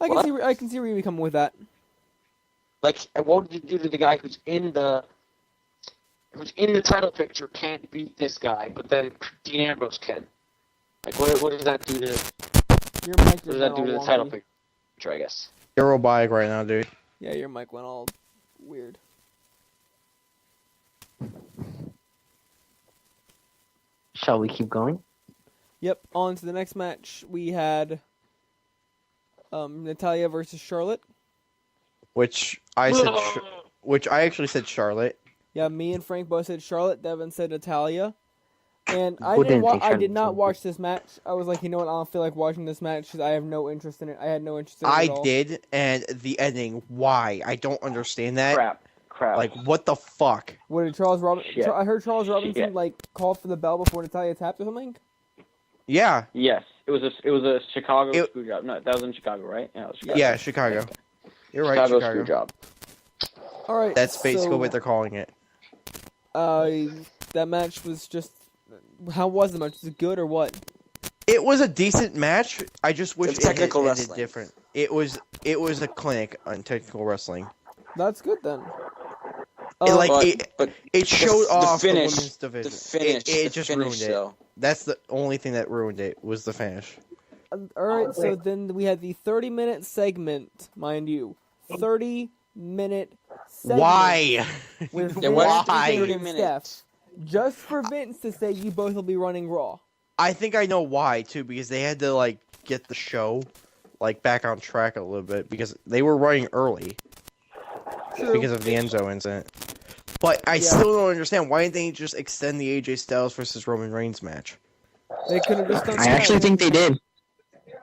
I can see where you're coming with that. Like, what would you do to the guy who's in the title picture can't beat this guy, but then Dean Ambrose can? Like, what does that do to Your mic what just does that went do to all the title wonky. picture? I guess. You're robotic right now, dude. Yeah, your mic went all weird. Shall we keep going? Yep. On to the next match. We had Natalya versus Charlotte. Which I actually said Charlotte. Yeah, me and Frank both said Charlotte. Devin said Natalya. And Who didn't think I Charlotte did was not so watch this match. I was like, you know what? I don't feel like watching this match because I have no interest in it. I had no interest in it at all. I did, and the ending. Why? I don't understand that. Crap. Like, what the fuck? What did Charles Robinson? Shit. I heard Charles Robinson Shit. like call for the bell before Natalya tapped or something. Yeah. Yes, it was a Chicago It- screw job. No, that was in Chicago, right? Yeah, it was Chicago. Yeah, Chicago. You're right, Chicago Chicago. screw job. All right. That's basically so, what they're calling it. that match was just. How was the match? Was it good or what? It was a decent match. I just wish It's it had technical ended wrestling. different. It was a clinic on technical wrestling. That's good then. It showed off the finish, women's division. The finish. It just ruined it. Though. That's the only thing that ruined it was the finish. All right, so then we had the 30-minute segment, mind you. 30-minute segment. Why? With They went Vince Why? 30 and minutes. Steph. Just for Vince to say you both will be running Raw. I think I know why too, because they had to get the show back on track a little bit because they were running early True. because of the Enzo incident. But I still don't understand why didn't they just extend the AJ Styles versus Roman Reigns match? They could have just done I that. actually think they did.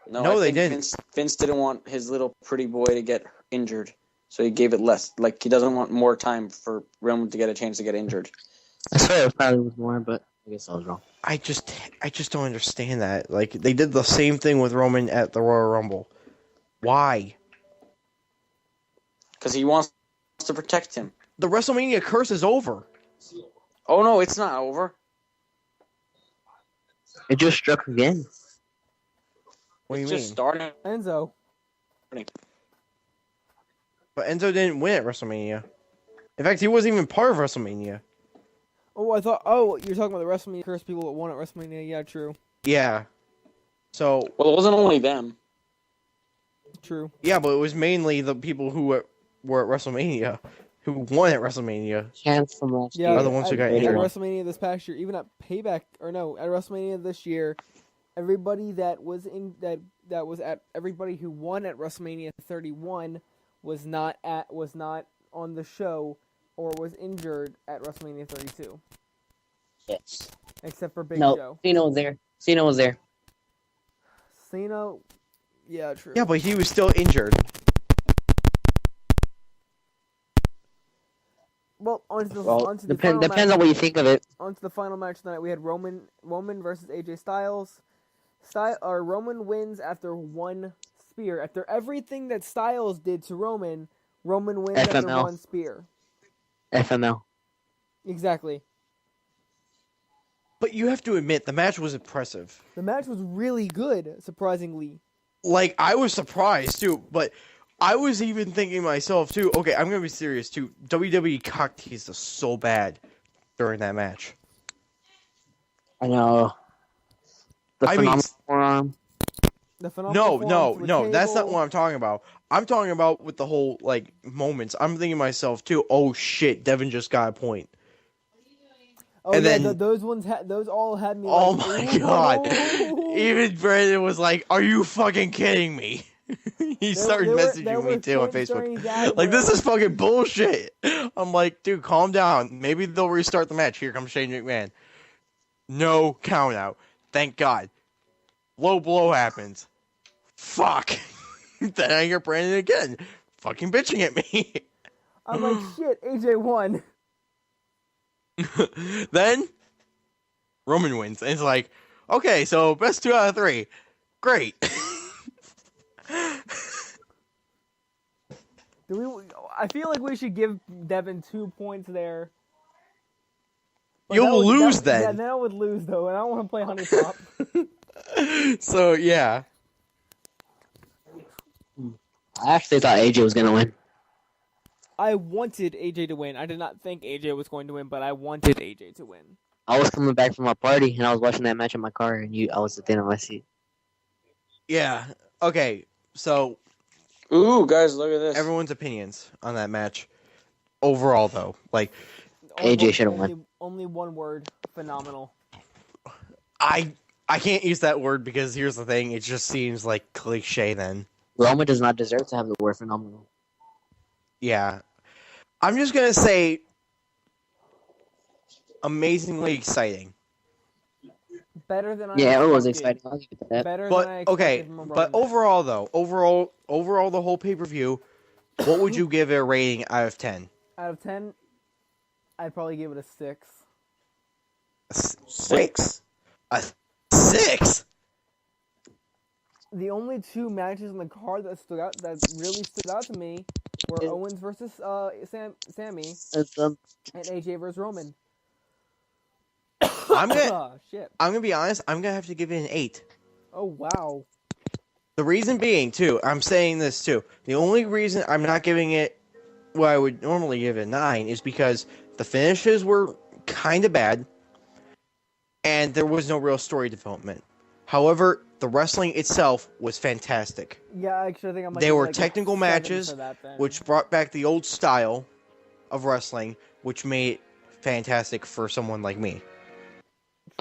No, I they think didn't. Vince didn't want his little pretty boy to get injured, so he gave it less. Like, he doesn't want more time for Roman to get a chance to get injured. I swear it probably was more, but I guess I was wrong. I just don't understand that. They did the same thing with Roman at the Royal Rumble. Why? Because he wants to protect him. The WrestleMania curse is over. Oh, no, it's not over. It just struck again. What do you It's mean? just starting. Enzo. But Enzo didn't win at WrestleMania. In fact, he wasn't even part of WrestleMania. Oh, you're talking about the WrestleMania curse people that won at WrestleMania. Yeah, true. Yeah. So Well, it wasn't only them. True. Yeah, but it was mainly the people who were at WrestleMania, who won at WrestleMania. Chance from last Yeah, year. Are the ones who got at injured. WrestleMania this past year, even at Payback, or no, at WrestleMania this year, everybody that was everybody who won at WrestleMania 31 was not on the show or was injured at WrestleMania 32, Yes. except for Big No, Show. Cena was there. Cena was there. Cena, yeah, true. Yeah, but he was still injured. Well, onto the Depends final match. on what you think of it. Onto the final match tonight, we had Roman versus AJ Styles. Roman wins after one spear. After everything that Styles did to Roman wins after FML. one spear. FML. Exactly. But you have to admit, the match was impressive. The match was really good, surprisingly. Like, I was surprised, too, but I was even thinking myself, too, okay, I'm going to be serious, too. WWE cockteased us so bad during that match. I know. The phenomenal forearm. The phenomenal forearm No, that's not what I'm talking about. I'm talking about with the whole, like, moments. I'm thinking to myself, too, oh, shit, Devin just got a point. Oh, and yeah, then, those all had me oh like, my god. ooh. Even Brandon was like, are you fucking kidding me? He started messaging me too on Facebook. Like, this is fucking bullshit. I'm like, dude, calm down. Maybe they'll restart the match. Here comes Shane McMahon. No count out. Thank God. Low blow happens. Fuck. Then I hear Brandon again. Fucking bitching at me. I'm like, shit, AJ won. Then Roman wins. And it's like, okay, so best 2 out of 3. Great. I feel like we should give Devin 2 points there. But You'll lose then. Yeah, then I would lose though, and I don't want to play Honey Pop. So yeah. I actually thought AJ was gonna win. I wanted AJ to win. I did not think AJ was going to win, but I wanted AJ to win. I was coming back from a party and I was watching that match in my car, and I was at the end of my seat. Yeah. Okay. So Ooh, guys, look at this. everyone's opinions on that match. Overall, though, like AJ should have won. Only one word: phenomenal. I can't use that word because here's the thing: it just seems like cliche. Then Roma does not deserve to have the word phenomenal. yeah, I'm just gonna say amazingly exciting. Better than I Yeah, it was expected. exciting. I'll give it that. Better But than I expected okay, from a but Roman. overall though, overall the whole pay-per-view, what would you give it a rating out of 10? Out of 10, I'd probably give it a 6. A 6. A 6. The only 2 matches in the card that really stood out to me were Owens versus Sammy and AJ versus Roman. I'm Shit. gonna be honest. I'm gonna have to give it an 8. Oh wow. The reason being, too, I'm saying this too. The only reason I'm not giving it what I would normally give it a 9 is because the finishes were kind of bad, and there was no real story development. However, the wrestling itself was fantastic. Yeah, actually, I think I might. They give were like a technical 7 matches, for that, then. which brought back the old style of wrestling, which made it fantastic for someone like me.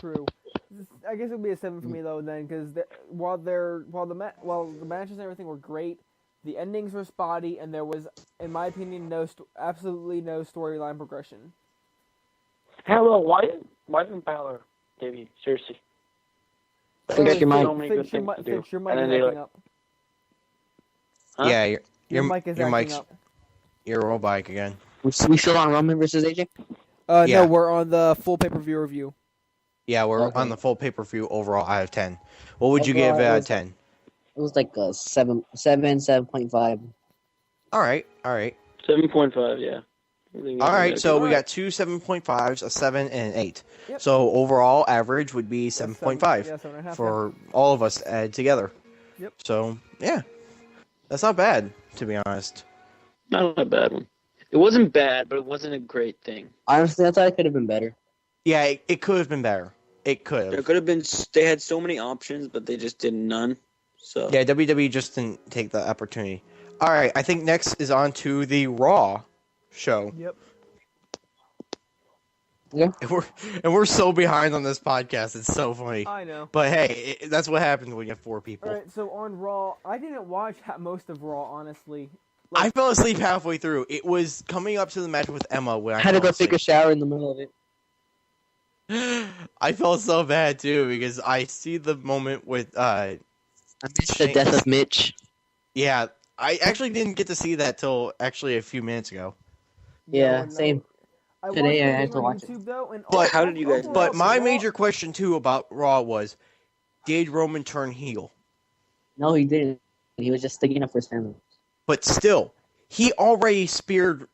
True. I guess it would be a 7 for me though, then, because while the matches and everything were great, the endings were spotty, and there was, in my opinion, absolutely no storyline progression. Hello, why didn't Balor debut? Seriously. Fix your mic. So many good things to do. Fitch, your mic And is then they acting up. Huh? Yeah, Your mic is your acting mic's up. your robotic again. We still on Roman versus AJ? Yeah. No, we're on the full pay-per-view review. Yeah, we're Okay. on the full pay-per-view overall out of 10. What would you give Overall, it it out of was- 10? It was like a 7.5. All right. 7.5, yeah. All right, so we Alright. got 2 7.5s, a 7, and an 8. Yep. So overall average would be 7.5 Yeah, 7.5. for all of us added together. Yep. So, yeah. That's not bad, to be honest. Not a bad one. It wasn't bad, but it wasn't a great thing. Honestly, I thought it could have been better. Yeah, it could have been better. It could There have. could have been. They had so many options, but they just did none. So Yeah, WWE just didn't take the opportunity. All right, I think next is on to the Raw show. Yep. Yeah. And we're so behind on this podcast. It's so funny. I know. But hey, that's what happens when you have 4 people. All right, so on Raw, I didn't watch most of Raw, honestly. I fell asleep halfway through. It was coming up to the match with Emma when I had to fell go take a shower in the middle of it. I felt so bad too because I see the moment with I missed the death of Mitch. Yeah, I actually didn't get to see that till actually a few minutes ago. Yeah, same. Today I had to watch YouTube, it. Though, and But how did you guys? But my major question too about Raw was, did Roman turn heel? No, he didn't. He was just sticking up for his family. But still, he already speared.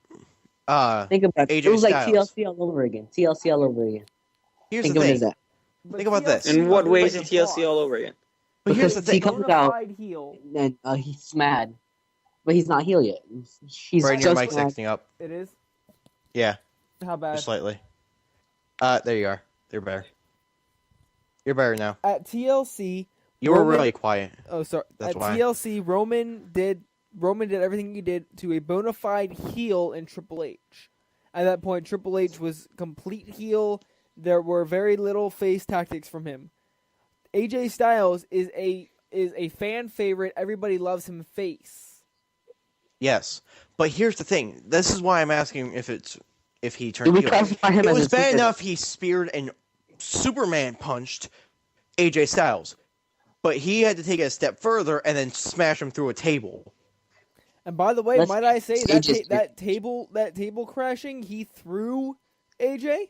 Think about it. AJ It was like Styles. TLC all over again. TLC all over again. Here's Think the of it thing. as that. Think about this. In what way is it TLC all over again? But here's the Because he thing. comes out heel. and he's mad, but he's not heel yet. He's Right, your just mic's mad. acting up. It is. Yeah, How bad? just slightly. There you are. They're better. You're better now. At TLC, You were Roman- really quiet. Oh, sorry. That's At why. TLC, Roman did everything he did to a bona fide heel in Triple H. At that point, Triple H was complete heel. There were very little face tactics from him. AJ Styles is a fan favorite. Everybody loves him face. Yes, but here's the thing. This is why I'm asking if he Do turned we heel. classify him It as was a bad super- enough he speared and Superman punched AJ Styles, but he had to take it a step further and then smash him through a table. And by the way, Let's- might I say AJ's that table crashing he threw AJ?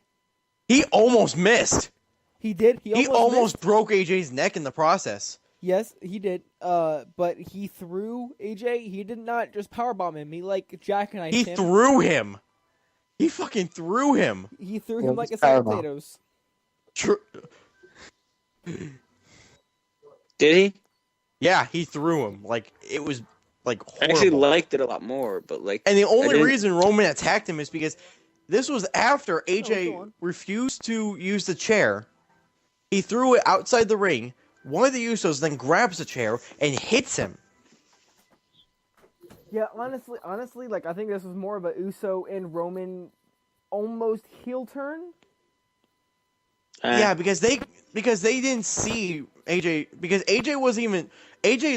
He almost missed. He did. He almost broke AJ's neck in the process. Yes, he did. But he threw AJ. He did not just powerbomb him. He jackknifed He him. threw him. He fucking threw him. He threw Yeah, him like a just sack of powerbomb. potatoes. Did he? Yeah, he threw him. It was I horrible. actually liked it a lot more, but And the only didn't- reason Roman attacked him is because this was after go AJ on. refused to use the chair. He threw it outside the ring. One of the Usos then grabs the chair and hits him. Yeah, honestly, I think this was more of a Uso and Roman almost heel turn. Yeah, because they didn't see AJ, because AJ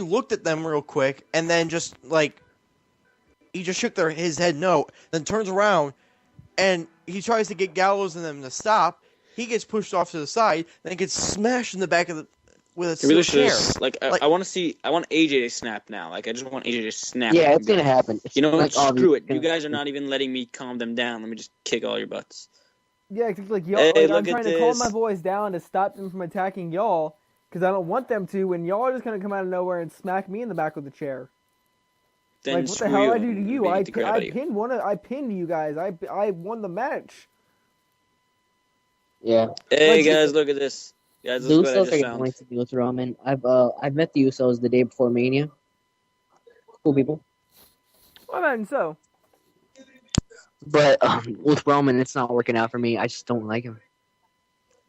looked at them real quick and then just he just shook his head no, then turns around and he tries to get Gallows and them to stop. He gets pushed off to the side, then gets smashed in the back of with a It steel really chair. should. I want AJ to snap now. I just want AJ to snap. Yeah, it's gonna happen. It's You know what? like, Screw it. obviously You gonna guys are happen. not even letting me calm them down. Let me just kick all your butts. Yeah, y'all. Hey, I'm look trying at to calm this. my boys down to stop them from attacking y'all because I don't want them to. And y'all are just gonna come out of nowhere and smack me in the back with the chair. Then What the screw hell you. I do to you? Beat I the crap out of you. pinned you guys. I won the match. Yeah. Hey Legit. guys, look at this. Guys, The look what I Usos just are found. going to deal with Roman. I've met the Usos the day before Mania. Cool people. Well, then so. But with Roman, it's not working out for me. I just don't like him.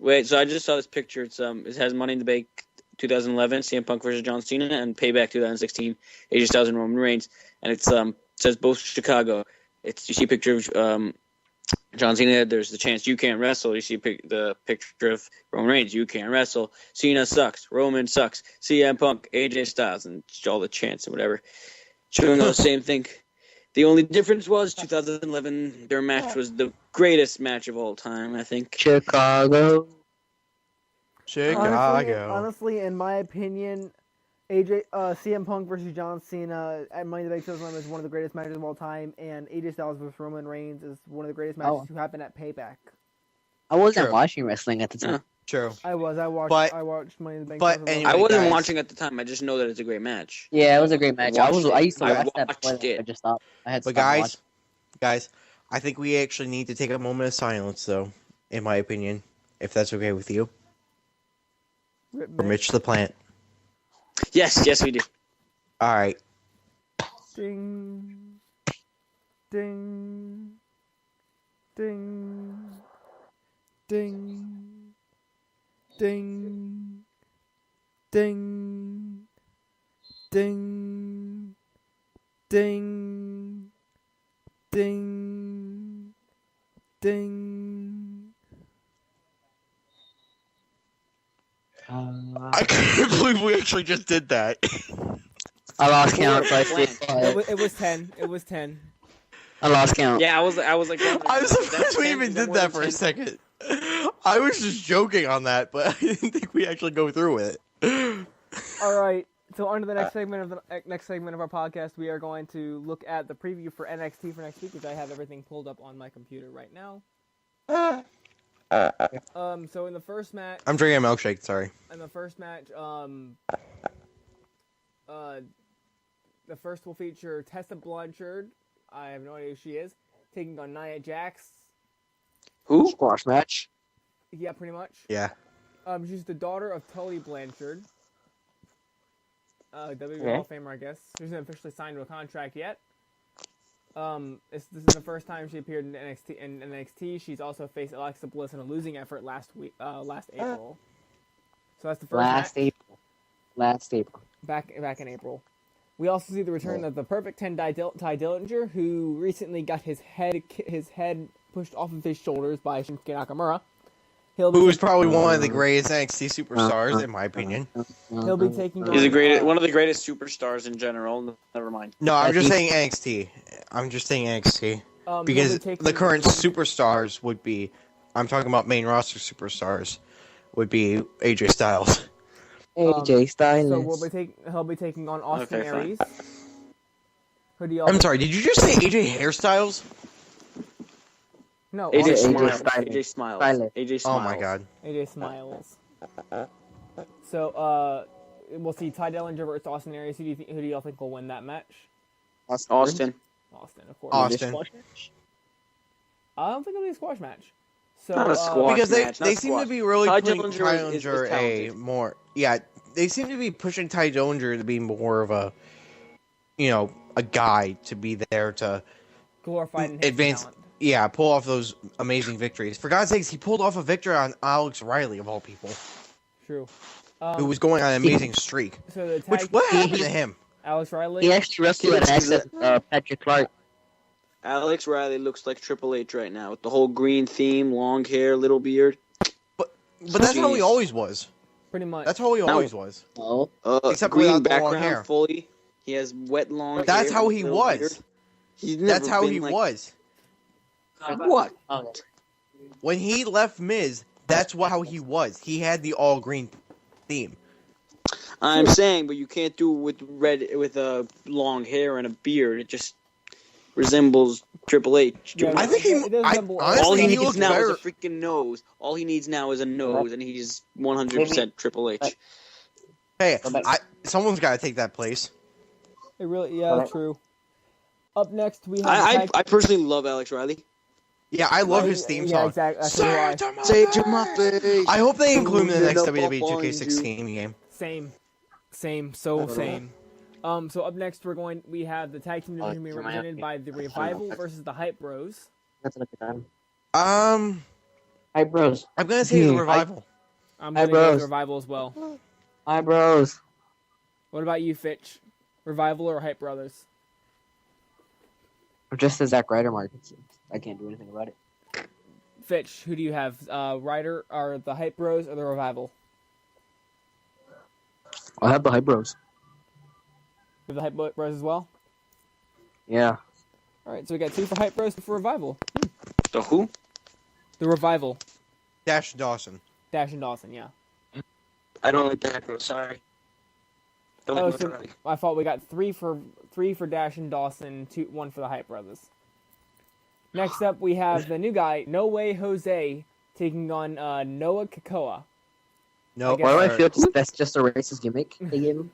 Wait, so I just saw this picture. It has Money in the Bank 2011, CM Punk versus John Cena, and Payback 2016, AJ Styles and Roman Reigns, and it says both Chicago. You see a picture of John Cena. There's the chance you can't wrestle. You see the picture of Roman Reigns. You can't wrestle. Cena sucks. Roman sucks. CM Punk, AJ Styles, and all the chants and whatever, showing all the same thing. The only difference was 2011. Their match was the greatest match of all time. I think. Chicago. Chicago. Honestly, in my opinion, CM Punk versus John Cena at Money in the Bank 2011 is one of the greatest matches of all time, and AJ Styles versus Roman Reigns is one of the greatest matches to happen at Payback. I wasn't True. watching wrestling at the time. True. I watched But- Money in the Bank. but 2011. anyway, I wasn't guys. watching at the time. I just know that it's a great match. Yeah, it was a great match. I used to I watch that before watched that, it. but I just stopped. I had to But stop guys, I think we actually need to take a moment of silence, though, in my opinion, if that's okay with you. Rip For Mitch the Plant. Yes, we do. All right. Ding, ding, ding, ding, ding, ding, Ding. Ding. Ding. Ding. I can't believe we actually just did that. I lost count. So I It was 10. It was 10. I lost count. Yeah, I was like, I'm surprised we even did that for a second. I was just joking on that, but I didn't think we actually go through with it. All right. So on to the next segment of our podcast, we are going to look at the preview for NXT for next week, which I have everything pulled up on my computer right now. So in the first match, I'm drinking a milkshake. Sorry. In the first match, the first will feature Tessa Blanchard. I have no idea who she is, taking on Nia Jax. Who? Squash match. Yeah, pretty much. Yeah. She's the daughter of Tully Blanchard. WWE Hall of Famer, I guess. She hasn't officially signed to a contract yet. This is the first time she appeared in NXT. She's also faced Alexa Bliss in a losing effort last April. So that's the first match. Last April. Back in April. We also see the return of the Perfect 10 Ty Dillinger, who recently got his head pushed off of his shoulders by Shinsuke Nakamura. Who is probably one of the greatest NXT superstars, in my opinion. He'll be taking. He's one of the greatest superstars in general. Never mind. No, I'm just saying NXT. Because the current superstars would be, I'm talking about main roster superstars, would be AJ Styles. AJ Styles. So he'll be taking on Austin Aries. I'm sorry, did you just say AJ Hairstyles? No, AJ Styles. Smiles. AJ Smiles. Oh my god. AJ Smiles. So, we'll see Ty Dillinger versus Austin Aries. Who do y'all think will win that match? Austin. Austin, of course. Austin. I don't think it'll be a squash match. So, Not a squash because match, they seem to be really Ty putting Dillinger Ty is Dillinger talented. they seem to be pushing Ty Dillinger to be more of a, a guy to be there to glorified and advance. talent. Yeah, pull off those amazing victories. For God's sakes, he pulled off a victory on Alex Riley, of all people. True. Who was going on an amazing streak. So the tag What happened to him? Alex Riley. He actually wrestled at Access Patrick Clark. Alex Riley looks like Triple H right now with the whole green theme, long hair, little beard. But that's how he always was. Pretty much. That's how he always was. Oh. Except green without the long background, hair. fully. He has wet, long hair. That's how he little was. beard. He's never That's how been he like, was. What? Okay. When he left Miz, that's how he was. He had the all green theme. I'm saying, but you can't do it with long hair and a beard. It just resembles Triple H. Yeah, I think he. it does resemble- Honestly, All he he needs looks now better. is a freaking nose. All he needs now is a nose, and he's 100% Triple H. Hey, someone's got to take that place. It really, true. Up next, we have. I personally love Alex Riley. Yeah, I love his theme song. Yeah, exactly. Say it to my face. I hope they include him in the next Up WWE on 2K16 game. Same. Same. So up next, we have the tag team division being represented by the Revival versus the Hype Bros. That's a good time. Hype Bros. I'm gonna say the Revival. I'm Hype gonna go with Bros. Revival as well. Hype Bros. What about you, Fitch? Revival or Hype Brothers? I'm just a Zack Ryder mark. I can't do anything about it. Fitch, who do you have? Ryder or the Hype Bros or the Revival? I'll have the Hype Bros. You have the Hype Bros as well? Yeah. Alright, so we got 2 for Hype Bros, 2 for Revival. The who? The Revival. Dash Dawson. Dash and Dawson, yeah. I don't like that, bro. Sorry. Don't like So Riley. I thought we got 3 for Dash and Dawson, 1 for the Hype Brothers. Next up, we have the new guy, No Way Jose, taking on Noah Kakoa. No, guess- Why do I feel that's just a racist gimmick they gave him?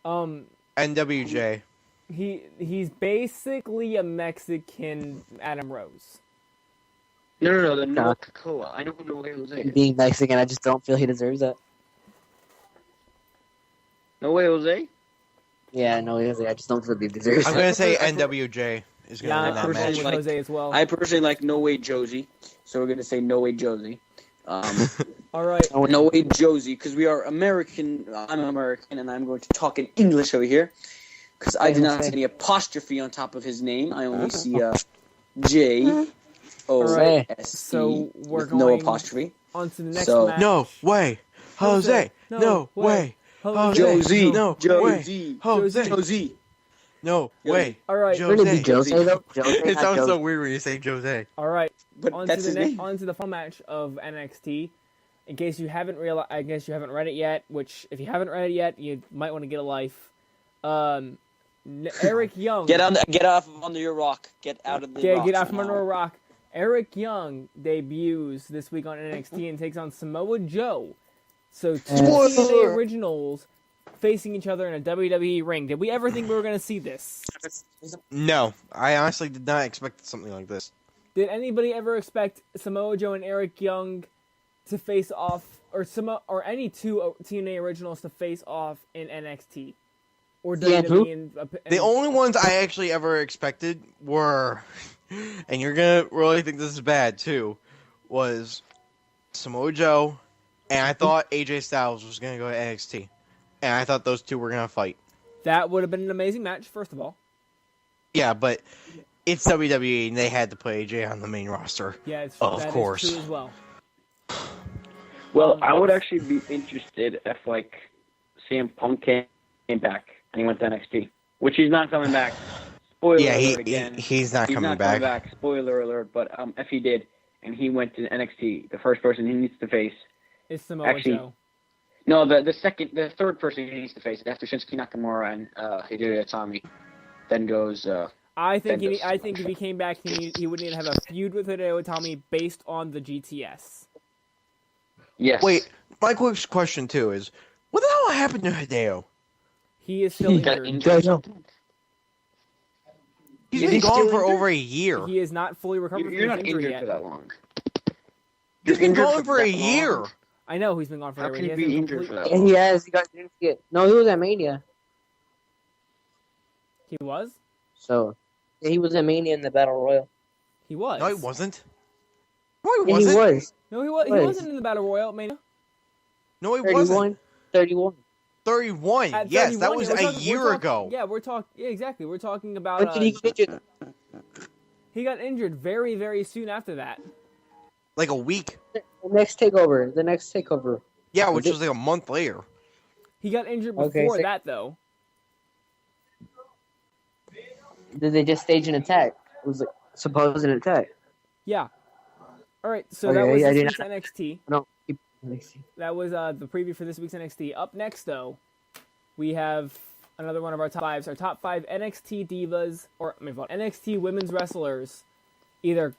NWJ. He's basically a Mexican Adam Rose. No, the Noah Kakoa. I know who No Way Jose is. Being Mexican, I just don't feel he deserves that. No Way Jose? Yeah, no, I just don't feel he deserves I'm that. gonna say NWJ is gonna Yeah, win that I'm match. with Jose as well. I personally like No Way Josie, so we're gonna say No Way Josie. All right. No way, Josie, because we are American. I'm American, and I'm going to talk in English over here, because I did not see any apostrophe on top of his name. I only see J-O-S-E So we're with going no apostrophe. on to the next So- match. No way, Jose. No way, Josie. No Josie. way, Jose. Josie. No way. All right. Wouldn't it be Jose. Jose though? Jose, It not sounds Jose. so weird when you say Jose. All right. But On that's to his the name. on to the final match of NXT. In case you haven't read it yet, which if you haven't read it yet, you might want to get a life. Eric Young. Get off of under your rock. Get out of the rock. Get out from under a rock. Eric Young debuts this week on NXT and takes on Samoa Joe. So two TNA originals facing each other in a WWE ring. Did we ever think we were going to see this? No, I honestly did not expect something like this. Did anybody ever expect Samoa Joe and Eric Young to face off, or any two TNA originals to face off in NXT? Or WWE? The only ones I actually ever expected were, and you're gonna really think this is bad too, was Samoa Joe, and I thought AJ Styles was gonna go to NXT, and I thought those two were gonna fight. That would have been an amazing match, first of all. Yeah, but it's WWE, and they had to put AJ on the main roster. Yeah, of that course. is true as well. Well, I would actually be interested if, like, CM Punk came back and he went to NXT, which he's not coming back. Spoiler alert again. He's not coming back. Spoiler alert, but if he did and he went to NXT, the first person he needs to face. It's Samoa Joe. No, the third person he needs to face after Shinsuke Nakamura and Hideo Itami, then goes. I think if he came back, he would need to have a feud with Hideo Itami based on the GTS. Yes. Wait, my quick question too is, what the hell happened to Hideo? He is still injured. He's been gone for over a year. He is not fully recovered from his You're not injury injured yet. for that long. He's been gone for a year. I know he's been gone for How a can year. he be injured for that long? He has. He got injured. No, he was at Mania. He was? So, yeah, he was at Mania in the Battle Royal. He was. No, he wasn't. No, he Yeah, wasn't. he was. No, he was. He wasn't in the Battle Royal, Mania. No, he 31. wasn't. 31. 31. At Yes, 31, that was a year ago. Yeah, we're talking. Yeah, exactly. We're talking about. When did he get injured? He got injured very, very soon after that. Like a week. The next takeover. Yeah, which was like a month later. He got injured Okay, before so- that, though. Did they just stage an attack? It was like supposed an attack. Yeah. All right. So Okay, that was I this did week's not- NXT. No. That was the preview for this week's NXT. Up next, though, we have another one of our top fives. Our top 5 NXT divas, NXT women's wrestlers, either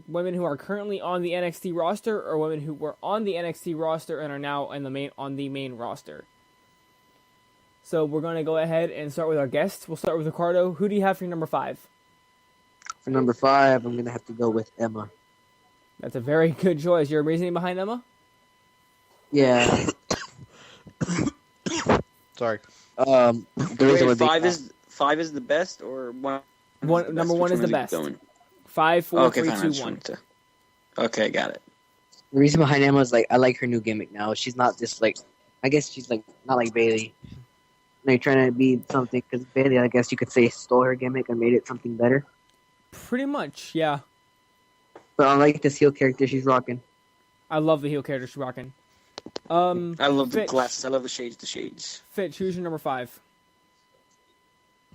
women who are currently on the NXT roster or women who were on the NXT roster and are now on the main roster. So we're going to go ahead and start with our guests. We'll start with Ricardo. Who do you have for your number 5? For number 5, I'm going to have to go with Emma. That's a very good choice. Your reasoning behind Emma? Yeah. Sorry. The reason would be 5 is the best, or one? Number 1 is the best. 5, 4, Okay, 3, fine. 2, I just 1. wanted to- Okay, got it. The reason behind Emma is like I like her new gimmick now. She's not just like, I guess she's like not like Bailey. Like trying to be something, because Bailey, I guess you could say, stole her gimmick and made it something better. Pretty much, yeah. But I like this heel character she's rocking. I love the heel character she's rocking. I love the Fitch. glasses. I love the shades. Fitch, who's your number 5?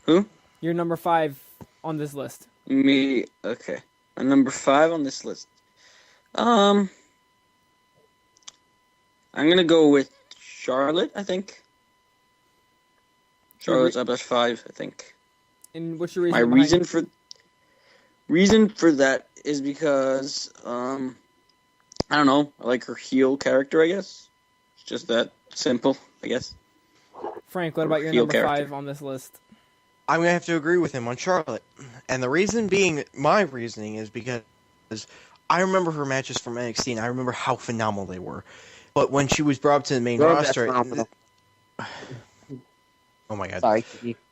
Who? Your number 5 on this list. Me. Okay. Number 5 on this list. I'm gonna go with Charlotte. I think. Charlotte's up at 5. I think. And what's your reason? My behind- reason for that is because I don't know. I like her heel character. I guess it's just that simple. I guess. Frank, what about your heel number character. 5 on this list? I'm gonna have to agree with him on Charlotte, and the reason being, my reasoning is because I remember her matches from NXT, and I remember how phenomenal they were. But when she was brought up to the main roster, oh my god! Sorry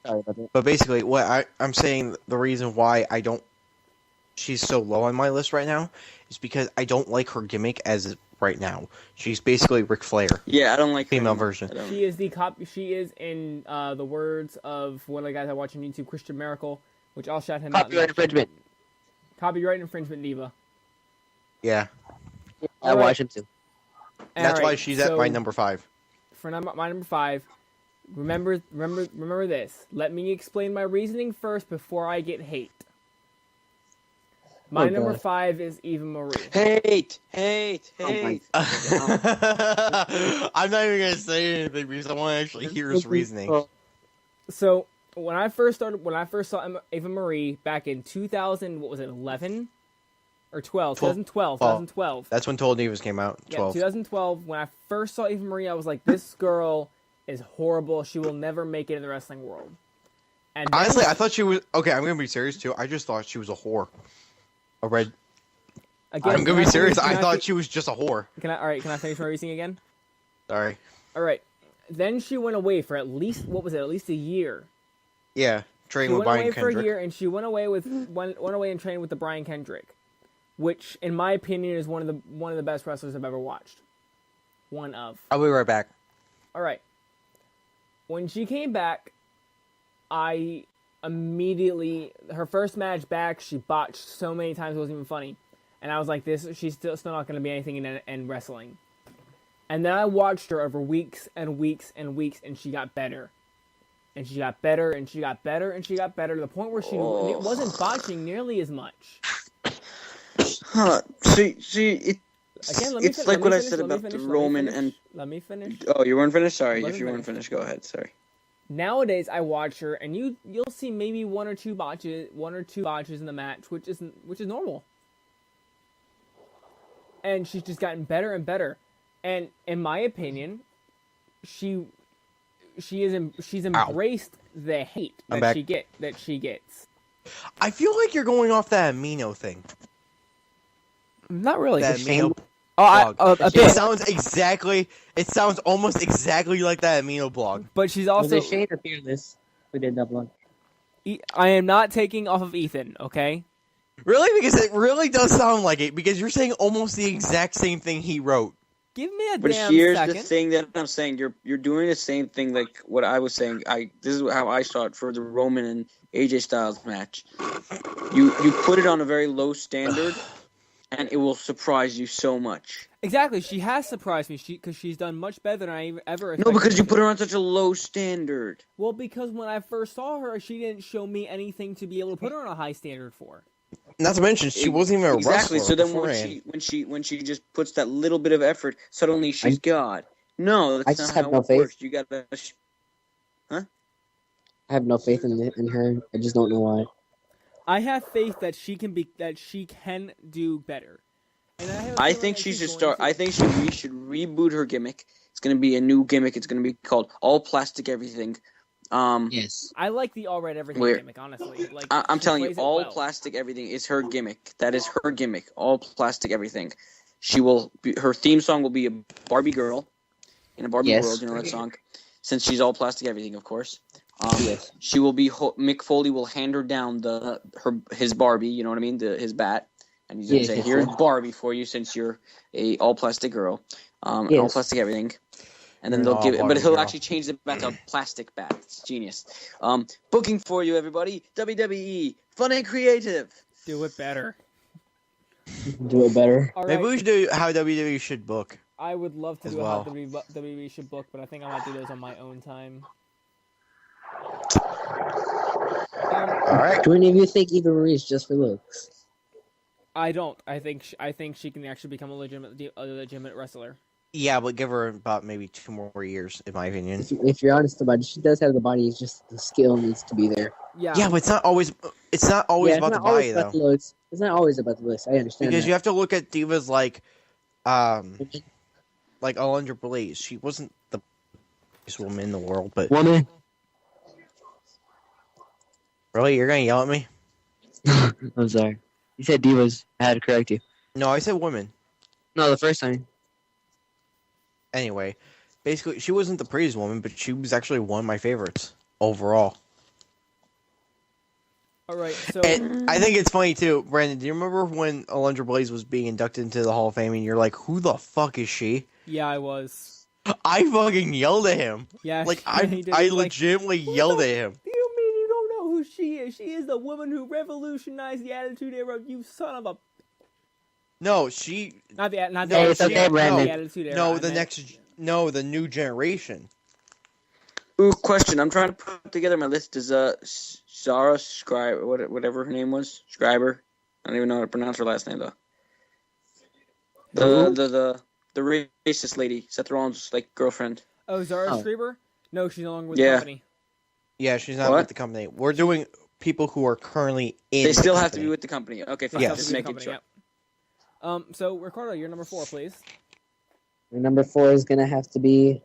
about that. But basically, what I'm saying, the reason why she's so low on my list right now, is because I don't like her gimmick as right now. She's basically Ric Flair. Yeah, I don't like female her. version. She is She is, in the words of one of the guys I watch on YouTube, Christian Miracle, which I'll shout him out. Copyright infringement. Copyright infringement diva. Yeah. I watch him too. That's why she's at my number 5. For my number 5, remember this. Let me explain my reasoning first before I get hate. My number 5 is Eva Marie. Hate. I'm not even gonna say anything because I want to actually hear his reasoning. So when I first saw Eva Marie back in 2011 or 12? 2012. That's when Total Divas came out. 12. Yeah, 2012. When I first saw Eva Marie, I was like, this girl is horrible. She will never make it in the wrestling world. And honestly, I thought she was okay. I'm gonna be serious too. I just thought she was a whore. Again, I'm gonna be serious. I thought she was just a whore. Can I finish my reasoning again? Sorry. All right. Then she went away for at least a year. Yeah, training with Brian Kendrick. She went away for a year, and she went away and trained with the Brian Kendrick, which, in my opinion, is one of the best wrestlers I've ever watched. One of. I'll be right back. All right. When she came back, I immediately, her first match back, she botched so many times it wasn't even funny, and I was like, she's still not going to be anything in wrestling. And then I watched her over weeks and weeks and weeks, and she got better. And she got better, and she got better, and she got better, to the point where she wasn't botching nearly as much. Huh. It's like what I said about the Roman and... Let me finish. Oh, you weren't finished? Sorry, if you weren't finished, go ahead, sorry. Nowadays, I watch her, and you'll see maybe one or two botches in the match, which is normal. And she's just gotten better and better. And in my opinion, she's embraced the hate that she gets. I feel like you're going off that Amino thing. Not really. That Amino blog. It sounds almost exactly like that Amino blog. But she's also... Was it Shane or Fearless who did that blog? I am not taking off of Ethan, okay? Really? Because it really does sound like it, because you're saying almost the exact same thing he wrote. Give me a but damn here's second. The thing that I'm saying. You're doing the same thing like what I was saying. This is how I saw it for the Roman and AJ Styles match. You put it on a very low standard, and it will surprise you so much. Exactly. She has surprised me because she's done much better than I ever expected. No, because you put her on such a low standard. Well, because when I first saw her, she didn't show me anything to be able to put her on a high standard for. Not to mention, she wasn't even a wrestler. Exactly. So then when she just puts that little bit of effort, suddenly she's God. No, that's not how it works. You gotta. Huh? I have no faith in her. I just don't know why. I have faith that she can do better. And I think she should start. I think we should reboot her gimmick. It's gonna be a new gimmick. It's gonna be called All Plastic Everything. Yes. I like the All Red Everything gimmick, honestly. Like, I'm telling you, All well. Plastic Everything is her gimmick. That is her gimmick. All Plastic Everything. Her theme song will be a Barbie girl in a Barbie world. You know that song? Since she's all plastic everything, of course. Yes. She will be. Mick Foley will hand her down his Barbie. You know what I mean? His bat, and he's gonna say, "Here's Barbie for you, since you're a all plastic girl, all plastic everything." And then they'll give it, but he'll actually change the bat to a plastic bat. It's genius. Booking for you, everybody. WWE, fun and creative. Do it better. Do it better. Right. Maybe we should do how WWE should book. I would love to do how WWE should book, but I think I might do those on my own time. All right. Do any of you think Eva Marie is just for looks? I don't. I think she can actually become a legitimate wrestler. Yeah, but give her about maybe 2 more years, in my opinion. If you're honest about it, she does have the body. It's just the skill needs to be there. Yeah. Yeah, but it's not always about the body, though. It's not always about the looks. I understand. Because you have to look at divas like Alundra Blaze. She wasn't the biggest woman in the world, but woman. Really, you're gonna yell at me? I'm sorry. You said divas. I had to correct you. No, I said woman. No, the first time. Anyway, basically, she wasn't the prettiest woman, but she was actually one of my favorites overall. All right, so And I think it's funny too, Brandon. Do you remember when Alundra Blaze was being inducted into the Hall of Fame, and you're like, "Who the fuck is she?" yeah, I was. I fucking yelled at him. Yeah, Like he did. I He was like, legitimately yelled at him. "Do you mean you don't know who she is? She is the woman who revolutionized the Attitude Era. You son of a." No, she. Not the No, it's Attitude okay, Era, Brandon. the Attitude Era. No, I the meant. next. No, the new generation. Ooh, question. I'm trying to put together my list. Is Zara Scribe, whatever her name was, Scriber? I don't even know how to pronounce her last name though. The racist lady, Seth Rollins' girlfriend. Oh, Zara Oh. Schreiber? No, she's no longer with Yeah. the company. Yeah, she's not What? with the company. We're doing people who are currently in. They still the have to company. be with the company. Okay, fine. They Yes. still Just have to be making with the sure. company, yeah. So Ricardo, you're number 4, please. Your number 4 is gonna have to be.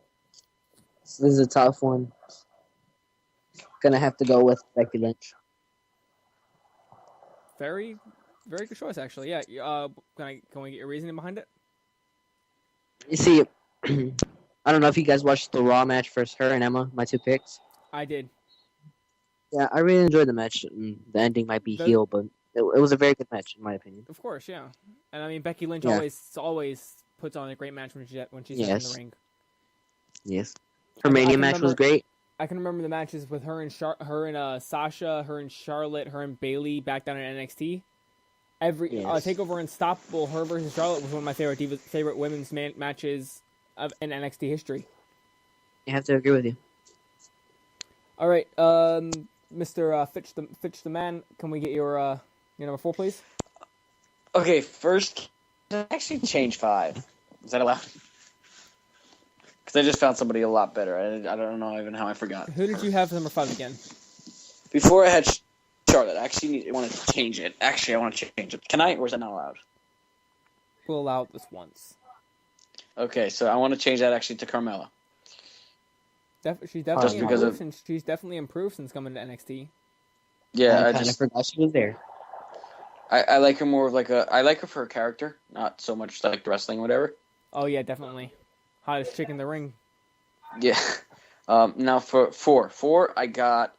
This is a tough one. Gonna have to go with Becky Lynch. Very, very good choice, actually. Yeah. Can we get your reasoning behind it? You see, I don't know if you guys watched the Raw match versus her and Emma, my 2 picks. I did. Yeah, I really enjoyed the match. The ending might be heel, but it was a very good match in my opinion. Of course, yeah. And I mean, Becky Lynch Yeah. always puts on a great match when she's in Yes. the ring. Yes, her I Mania can match was remember- great. I can remember the matches with her and Sasha, her and Charlotte, her and Bayley back down in NXT. Every Yes. Takeover Unstoppable, her versus Charlotte was one of my favorite women's matches in NXT history. I have to agree with you. All right, Mr. Fitch the man, can we get your number 4, please? Okay, first, actually change 5. Is that allowed? Because I just found somebody a lot better. I don't know even how I forgot. Who did you have for number 5 again? Before I had Charlotte, I actually want to change it. Actually, I want to change it. Can I, or is that not allowed? We'll allow this once. Okay, so I want to change that actually to Carmella. She's definitely Just because improved of- since she's definitely improved since coming to NXT. Yeah, I I kind of just forgot she was there. I like her more of I like her for her character, not so much like wrestling, whatever. Oh yeah, definitely. Hottest chick in the ring. Yeah. Now for 4, I got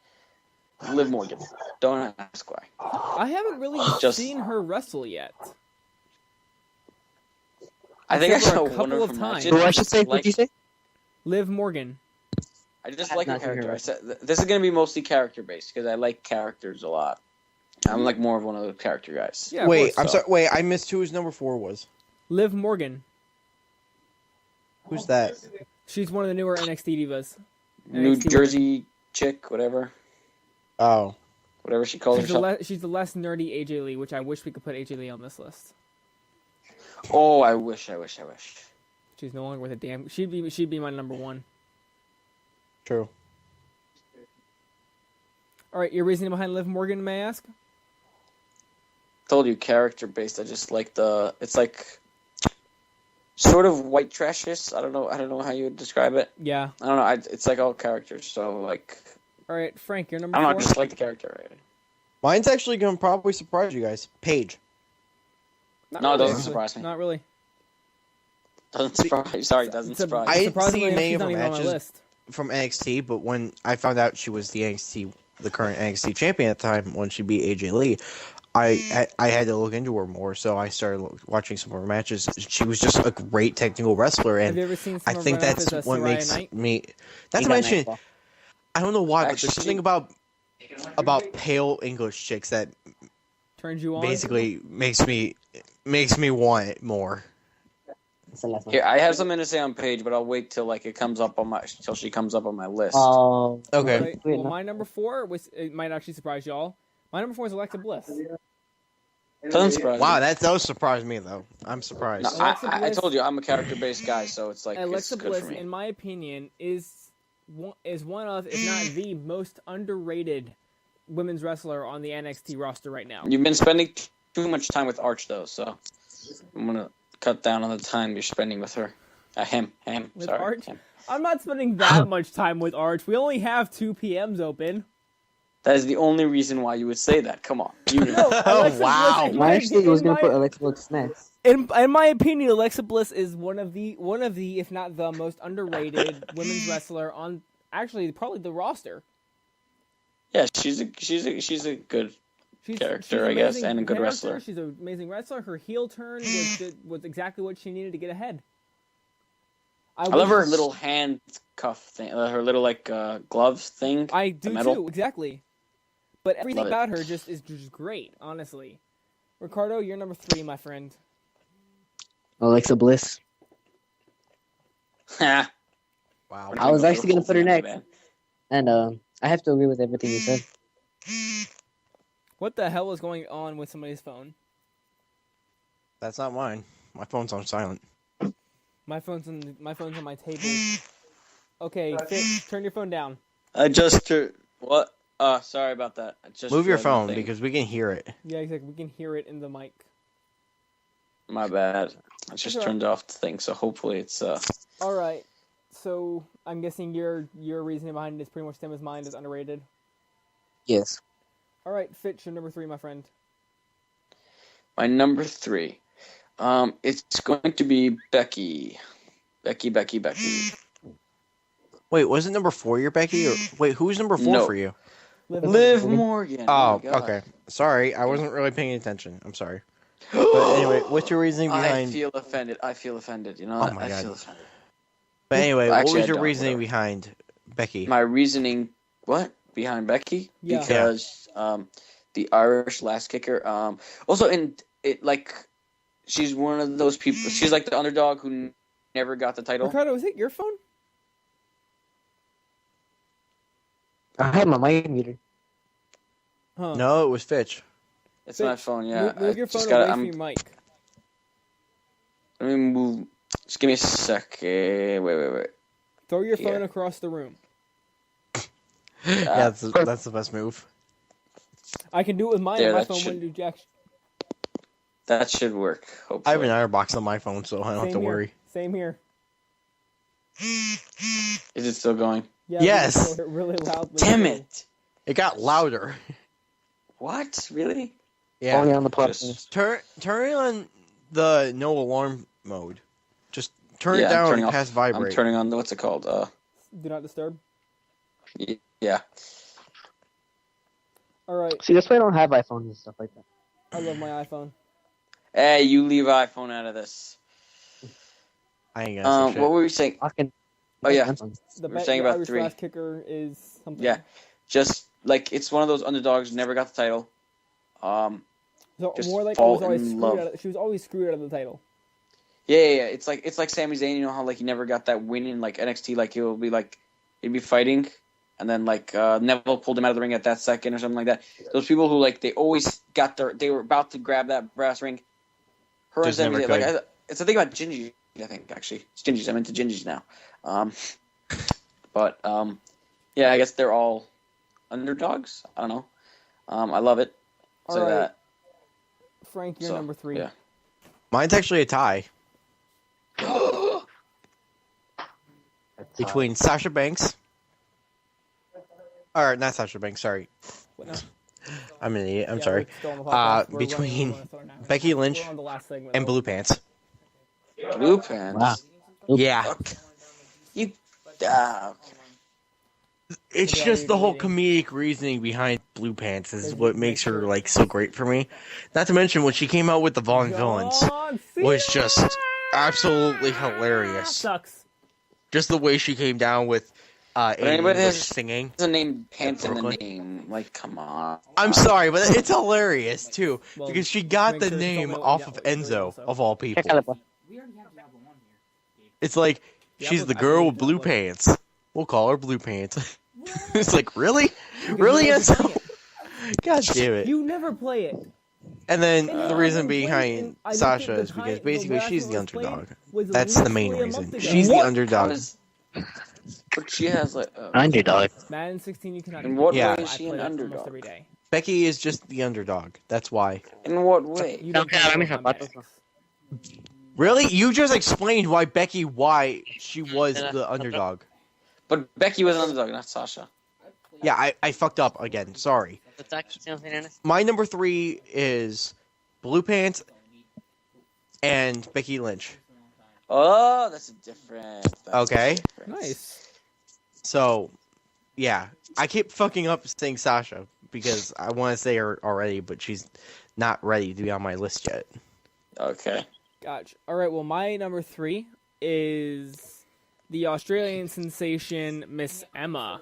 Liv Morgan. Don't ask why. I haven't really Just- seen her wrestle yet. I think I Except for a saw one couple of of her times. matches. Who I I should just say? like- What'd you say? Liv Morgan. I just I've like her not seen her character. I wrestle. said this is gonna be mostly character based because I like characters a lot. I'm like more of one of those character guys. Yeah, of Wait, course. I'm sorry. Wait, I missed who his number 4 was. Liv Morgan. Who's that? She's one of the newer NXT divas. New NXT Jersey chick, whatever Oh, she calls herself. She's the less nerdy AJ Lee, which I wish we could put AJ Lee on this list. Oh, I wish. She's no longer with a damn. She'd be my number 1. true. All right, your reasoning behind Liv Morgan, may I ask? Told you character based. I just like it's like sort of white trashish. I don't know how you would describe it. Yeah. I don't know. It's like all characters. So like All right, Frank, your number I don't 4. know. I just like the character. Right? Mine's actually gonna probably surprise you guys. Paige. Not No, it really, doesn't actually. surprise me. Not really. Doesn't surprise. Sorry, doesn't surprise. I- me. Surprisingly, seen many she's of not her even on my matches. list. From NXT, but when I found out she was the current NXT champion at the time, when she beat AJ Lee, I had to look into her more. So I started watching some of her matches. She was just a great technical wrestler, Have and you ever seen some I of think her matches that's at what Soraya makes Knight? me. Not He to got mention, nice ball. I don't know why, but Actually- there's something about pale English chicks that Turns you on? basically makes me want it more. That's the last one. Here, I have something to say on Paige, but I'll wait till it comes up on till she comes up on my list. Oh, Okay. Right, well, my number 4 it might actually surprise y'all. My number 4 is Alexa Bliss. Doesn't surprise Wow, me. that does surprise me though. I'm surprised. No, Alexa I Bliss- told you I'm a character based guy, so it's like Alexa it's good Bliss, for me. in my opinion, is one of, if not the most underrated women's wrestler on the NXT roster right now. You've been spending too much time with Arch though, so I'm gonna cut down on the time you're spending with her. Him. With Sorry. Arch? Him. I'm not spending that much time with Arch. We only have 2 PMs open. That is the only reason why you would say that. Come on. You know. No, Alexa Wow. Bliss, I actually was gonna in put my- Alexa Bliss next. In my opinion, Alexa Bliss is one of the, if not the most underrated women's wrestler on actually probably the roster. Yeah, she's a good character, I guess, and a good wrestler. She's an amazing wrestler. Her heel turn was exactly what she needed to get ahead. I love her little handcuff thing, her little gloves thing. I do too, exactly. But everything about her is just great, honestly. Ricardo, you're number 3, my friend. Alexa Bliss. Wow. I was actually going to put her next. And I have to agree with everything you said. What the hell is going on with somebody's phone? That's not mine. My phone's on silent. My phone's on my table. Okay, Fitch, turn your phone down. I just what? Sorry about that. Move your phone because we can hear it. Yeah, exactly. We can hear it in the mic. My bad. I just turned off the thing, so hopefully it's All right. So I'm guessing your reasoning behind it is pretty much the same as mine. Is underrated. Yes. All right, Fitch, you're number 3, my friend. My number 3. It's going to be Becky. Becky. Wait, wasn't number 4 your Becky? Or wait, who's number 4 for you? Liv Morgan. Oh, okay. Sorry, I wasn't really paying attention. I'm sorry. But anyway, what's your reasoning behind? I feel offended. You know, oh my God. I feel offended. But anyway, what was your reasoning behind Becky? My reasoning, behind Becky? Yeah. Because the Irish last kicker. Also, she's one of those people. She's like the underdog who never got the title. Ricardo, is it your phone? I had my mic muted. Huh. No, it was Fitch. It's my phone. Yeah. Move your phone away from your mic. Let me move. Just give me a second. Wait. Throw your phone across the room. Yeah, that's the best move. I can do it with mine. My phone wouldn't do jack. That should work. Hopefully. I have an Airbox on my phone, so I don't have to worry. Same here. Is it still going? Yeah, yes. Really loudly. Damn it! It got louder. What? Really? Yeah. Only on the podcast. Turn on the no alarm mode. Just turn it down and past vibrate. I'm turning on what's it called? Do not disturb. Yeah. All right. See, that's why I don't have iPhones and stuff like that. I love my iPhone. Hey, you leave iPhone out of this. I ain't gonna say shit. What were we saying? Oh yeah, we're saying about Irish 3. Last kicker is something. Yeah, just like it's one of those underdogs never got the title. So just more like fall in love. she was always screwed out of the title. Yeah. It's like Sami Zayn. You know how he never got that win in NXT. He'd be fighting, and then Neville pulled him out of the ring at that second or something like that. Those people who they always they were about to grab that brass ring. Her and Sami Zayn. It's a thing about Gingy. I think actually it's Gingy's. I'm into Gingy's now. Yeah, I guess they're all underdogs. I don't know. I love it. All right. That. Frank, you're number 3. Yeah. Mine's actually a tie. Between Sasha Banks. Or not Sasha Banks, sorry. What now? I'm an idiot. I'm sorry. Between Becky Lynch and Blue Pants. Blue Pants? Wow. Yeah. You. It's just the whole comedic reasoning behind Blue Pants is what makes her so great for me. Not to mention when she came out with the Vaughn Villains was just absolutely hilarious. Sucks. Just the way she came down with singing. There's a name Pants in the name. Come on. I'm sorry, but it's hilarious too because she got the name off of Enzo of all people. It's like she's the girl with blue pants. We'll call her Blue Pants. It's really? Really, Enzo? God damn it. You never play it. And then the reason behind Sasha is because basically she's the underdog. That's the main reason. She's the underdog. But she has underdog. Madden 16, you cannot. In what way is she an underdog? Every day. Becky is just the underdog. That's why. In what way? Really? You just explained why she was the underdog. But Becky was an underdog, not Sasha. Yeah, I fucked up again. Sorry. My number 3 is Blue Pants and Becky Lynch. Oh, that's different. Okay. Nice. So, yeah. I keep fucking up saying Sasha because I want to say her already, but she's not ready to be on my list yet. Okay. Gotcha. All right. Well, my number 3 is the Australian sensation Miss Emma,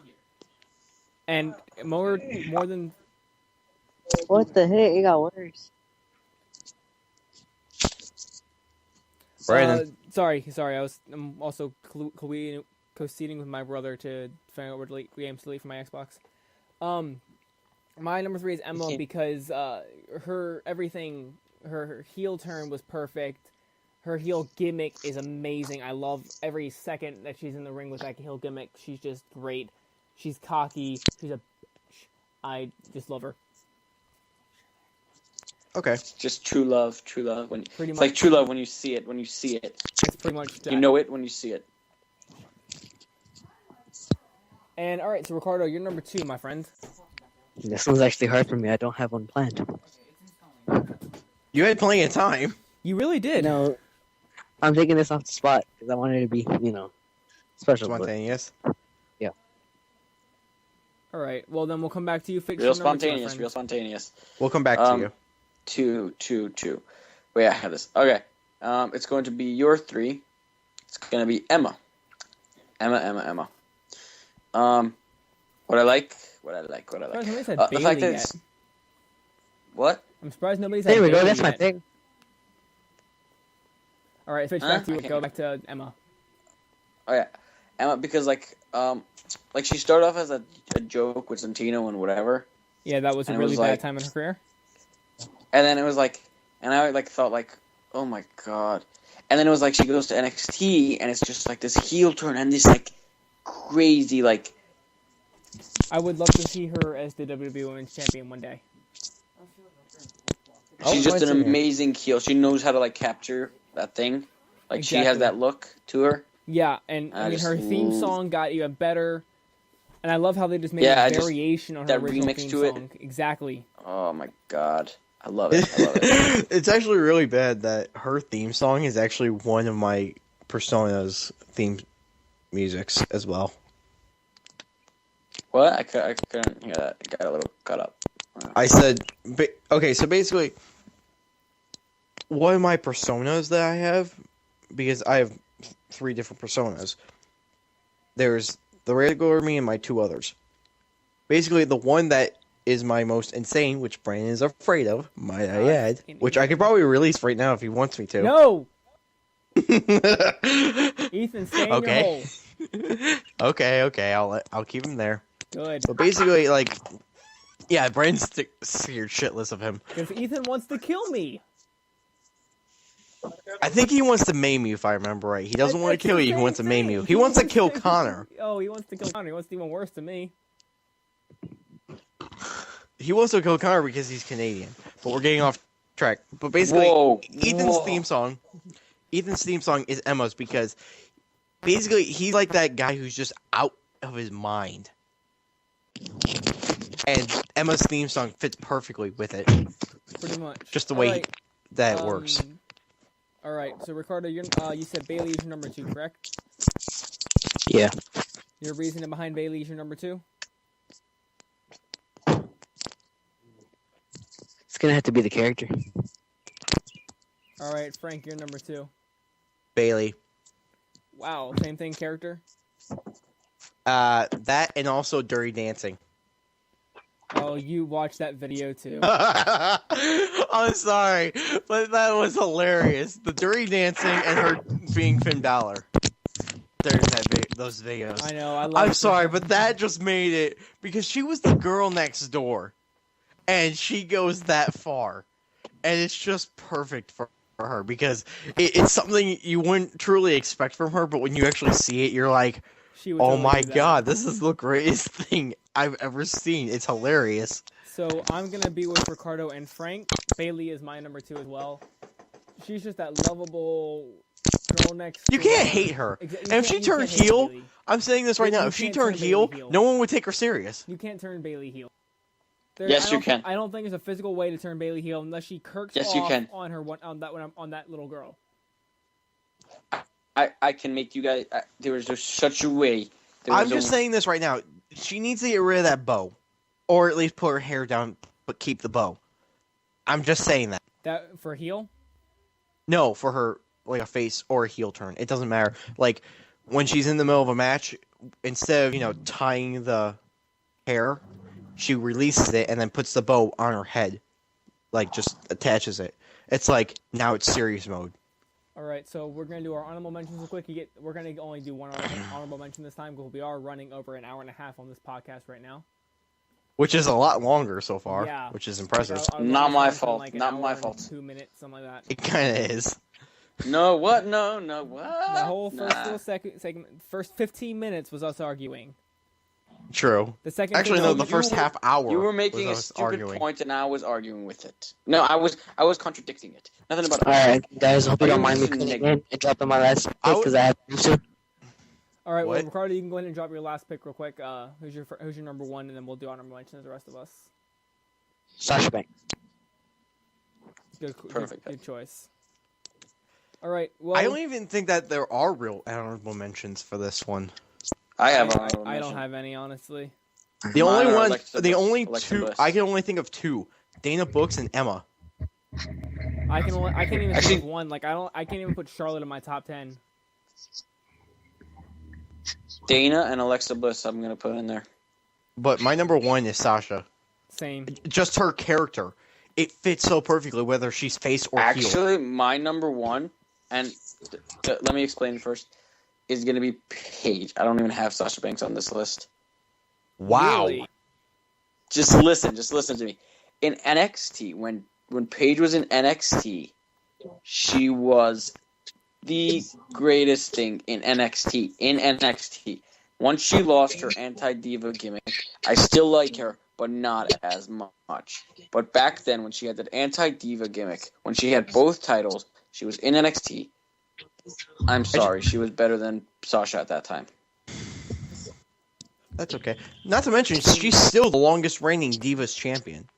and more than. What the heck? It got worse. Brandon. Sorry. I'm also co-seating with my brother to find out what games to delete from my Xbox. My number 3 is Emma because her heel turn was perfect. Her heel gimmick is amazing. I love every second that she's in the ring with that heel gimmick. She's just great. She's cocky. She's a bitch. I just love her. Okay. Just true love. When Pretty it's much. like true love when you see it. It's pretty much that. You know it when you see it. And all right, so Ricardo, you're number 2, my friend. This one's actually hard for me. I don't have one planned. You had plenty of time. You really did. No, I'm taking this off the spot because I wanted it to be, special. Spontaneous. Yeah. All right. Well, then we'll come back to you. Fitch, Real your number 2, my spontaneous. friend. Real spontaneous. We'll come back to you. Two. Wait, I have this. Okay. It's going to be your 3. It's going to be Emma. Emma. What I like. Nobody said The Bailey fact that yet. it's... What? I'm surprised nobody said There we go. Bailey That's my yet. pick. All right, Fitch, back to you. Okay. Go back to Emma. Oh yeah, Emma, because like she started off as a joke with Santino and whatever, Yeah, that was a And it really was bad like- time in her career. and then it was like, and I like thought like, oh my god, and then it was like she goes to NXT and it's just like this heel turn and this like crazy like. I would love to see her as the WWE Women's Champion one day. She's just what's an in here? amazing heel. She knows how to like capture that thing. Like she has Exactly. that look to her. Yeah, and I mean her theme song got even better, and I love how they just made Yeah, a just- variation on her that original remix theme to it. song. Exactly. Oh my god, I love it. I love it. It's actually really bad that her theme song is actually one of my Persona's theme musics as well. What? I couldn't hear that. It got a little cut up. I said, okay, so basically, one of my personas that I have, because I have 3 different personas, there's the regular me and my 2 others. Basically, the one that is my most insane, which Brandon is afraid of, might I add, which I could probably release right now if he wants me to. No, Ethan, stay in your Okay. hole. Okay, I'll keep him there. Good, But basically, like, yeah, Brandon's scared shitless of him. because Ethan wants to kill me. I think he wants to maim you, if I remember right. He doesn't want That's to kill the you, he same wants to maim thing. you. He wants to kill Connor. Oh, he wants to kill Connor. He wants to even worse than me. He wants to kill Connor because he's Canadian. But we're getting off track. But basically, Whoa. Ethan's theme song is Emma's because basically he's like that guy who's just out of his mind. And Emma's theme song fits perfectly with it. Pretty much. Just the way All right, that works. All right, so Ricardo, you said Bailey is your number 2, correct? Yeah. Your reasoning behind Bailey is your number 2? It's gonna have to be the character. All right, Frank, you're number 2. Bailey. Wow, same thing, character? That and also Dirty Dancing. Oh, you watched that video too. I'm sorry, but that was hilarious. The Dirty Dancing and her being Finn Balor. There's those videos. I know, I love I'm it. sorry, but that just made it because she was the girl next door, and she goes that far, and it's just perfect for her because it's something you wouldn't truly expect from her, but when you actually see it, you're like, She would oh totally my do that. god, this is the greatest thing I've ever seen. It's hilarious. So I'm gonna be with Ricardo and Frank. Bailey is my number 2 as well. She's just that lovable girl next You door. can't hate her. You And if she can't turned hate heel, Bailey. I'm saying this right You now, if she can't turned turn heel, Bailey heel. no one would take her serious. You can't turn Bailey heel. Yes, you can. I don't think there's a physical way to turn Bailey heel unless she kirks Yes, off you can. on her on that little girl. I can make you guys. There was just such a way. I'm just saying this right now. She needs to get rid of that bow. or at least put her hair down, but keep the bow. I'm just saying that. That for heel? No, for her, like a face or a heel turn. It doesn't matter. Like, when she's in the middle of a match, instead of, tying the hair, she releases it and then puts the bow on her head. Like, just attaches it. It's like, now it's serious mode. All right, so we're going to do our honorable mentions real quick. We're going to only do one honorable mention this time because we are running over an hour and a half on this podcast right now. Which is a lot longer so far, yeah. Which is impressive. Not my fault. Not my fault. 2 minutes, something like that. It kind of is. No, what? No, what? The whole first segment, first 15 minutes was us arguing. True. The second. Actually, no. The first half hour. You were making a stupid point, and I was arguing with it. No, I was contradicting it. Nothing about it. All right, guys. Hope you don't mind me cutting in and dropping my last pick because I have to. All right, well, Ricardo, you can go ahead and drop your last pick real quick. Who's your number one, and then we'll do honorable mention as the rest of us. Sasha Banks. Perfect. Good choice. All right. Well, I don't even think that there are real honorable mentions for this one. I don't have any, honestly. The only two I can only think of two: Dana Brooks and Emma. I can't even think of one. Like I can't even put Charlotte in my top 10. Dana and Alexa Bliss, I'm gonna put in there. But my number one is Sasha. Same. Just her character. It fits so perfectly, whether she's face or heel. Actually, my number one, and let me explain first, is going to be Paige. I don't even have Sasha Banks on this list. Wow. Really? Just listen to me. In NXT, when Paige was in NXT, she was the greatest thing in NXT. Once she lost her anti-diva gimmick, I still like her, but not as much. But back then, when she had that anti-diva gimmick, when she had both titles, she was in NXT. I'm sorry, she was better than Sasha at that time. That's okay. Not to mention, she's still the longest reigning Divas champion.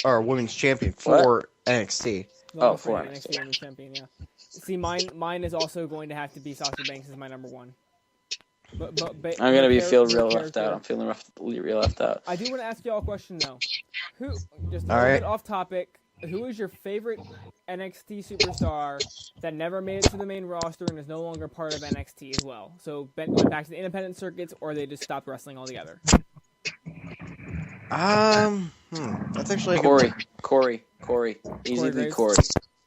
Or women's champion for NXT. For NXT. Women's champion, yeah. See, mine is also going to have to be Sasha Banks as my number one. I'm gonna feel real left out. I'm feeling real left out. I do want to ask y'all a question though. Who, just a little bit off topic, who is your favorite NXT superstar that never made it to the main roster and is no longer part of NXT as well? So went back to the independent circuits, or they just stopped wrestling altogether. That's actually Corey. Easily Corey.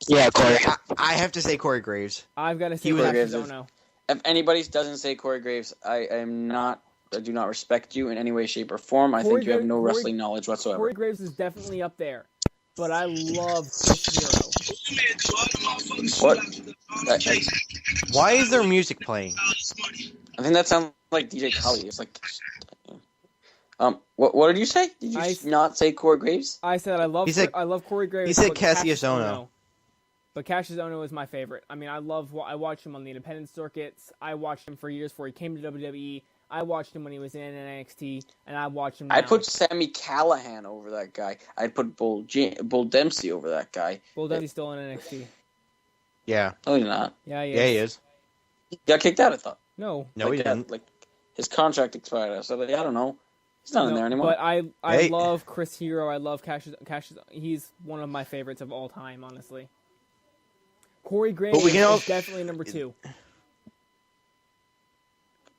Yeah, Corey. I have to say Corey Graves. I've got to say Corey Graves. Graves. If anybody doesn't say Corey Graves, I do not respect you in any way, shape, or form. I think you have no wrestling knowledge whatsoever. Corey Graves is definitely up there, but I love Chris Hero. What? Why is there music playing? I think that sounds like DJ Khaled. It's like, what did you say? Did you not say Corey Graves? I said I love Corey Graves. He said Cassius Ohno. But Cassius Ohno is my favorite. I mean, I watched him on the independent circuits. I watched him for years before he came to WWE. I watched him when he was in NXT, and I watched him now. I'd put Sami Callihan over that guy. I'd put Bull Dempsey over that guy. Bull Dempsey's still in NXT. Yeah. No, he's not. Yeah, he is. Yeah, he is. He got kicked out, I thought. No, he didn't. His contract expired. So I don't know. He's not in there anymore. But I love Chris Hero. I love Cassius. He's one of my favorites of all time, honestly. Corey Graves is definitely number 2.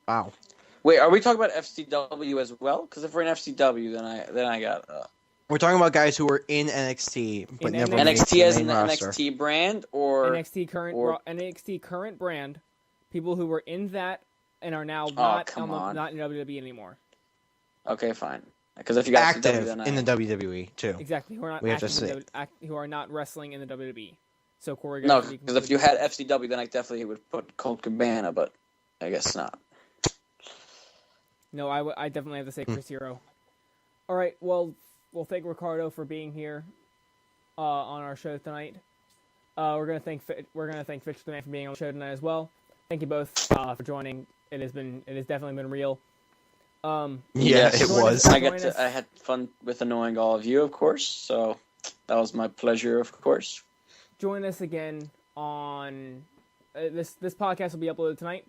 Wow. Wait, are we talking about FCW as well? Because if we're in FCW, then I got. We're talking about guys who were in NXT but never made NXT as in the roster. NXT brand or NXT current brand, people who were in that and are now not in WWE anymore. Okay, fine. Because if you got active FCW, then in the WWE too. Exactly, who are not who are not wrestling in the WWE. So Corey Graves. No, because if you had FCW, then I definitely would put Colt Cabana, but I guess not. No, I definitely have to say Chris Hero. All right, well, we'll thank Ricardo for being here on our show tonight. We're gonna thank Fitch the man for being on the show tonight as well. Thank you both for joining. It has definitely been real. Yeah, it was. I had fun with annoying all of you, of course. So that was my pleasure, of course. Join us again on this podcast will be uploaded tonight.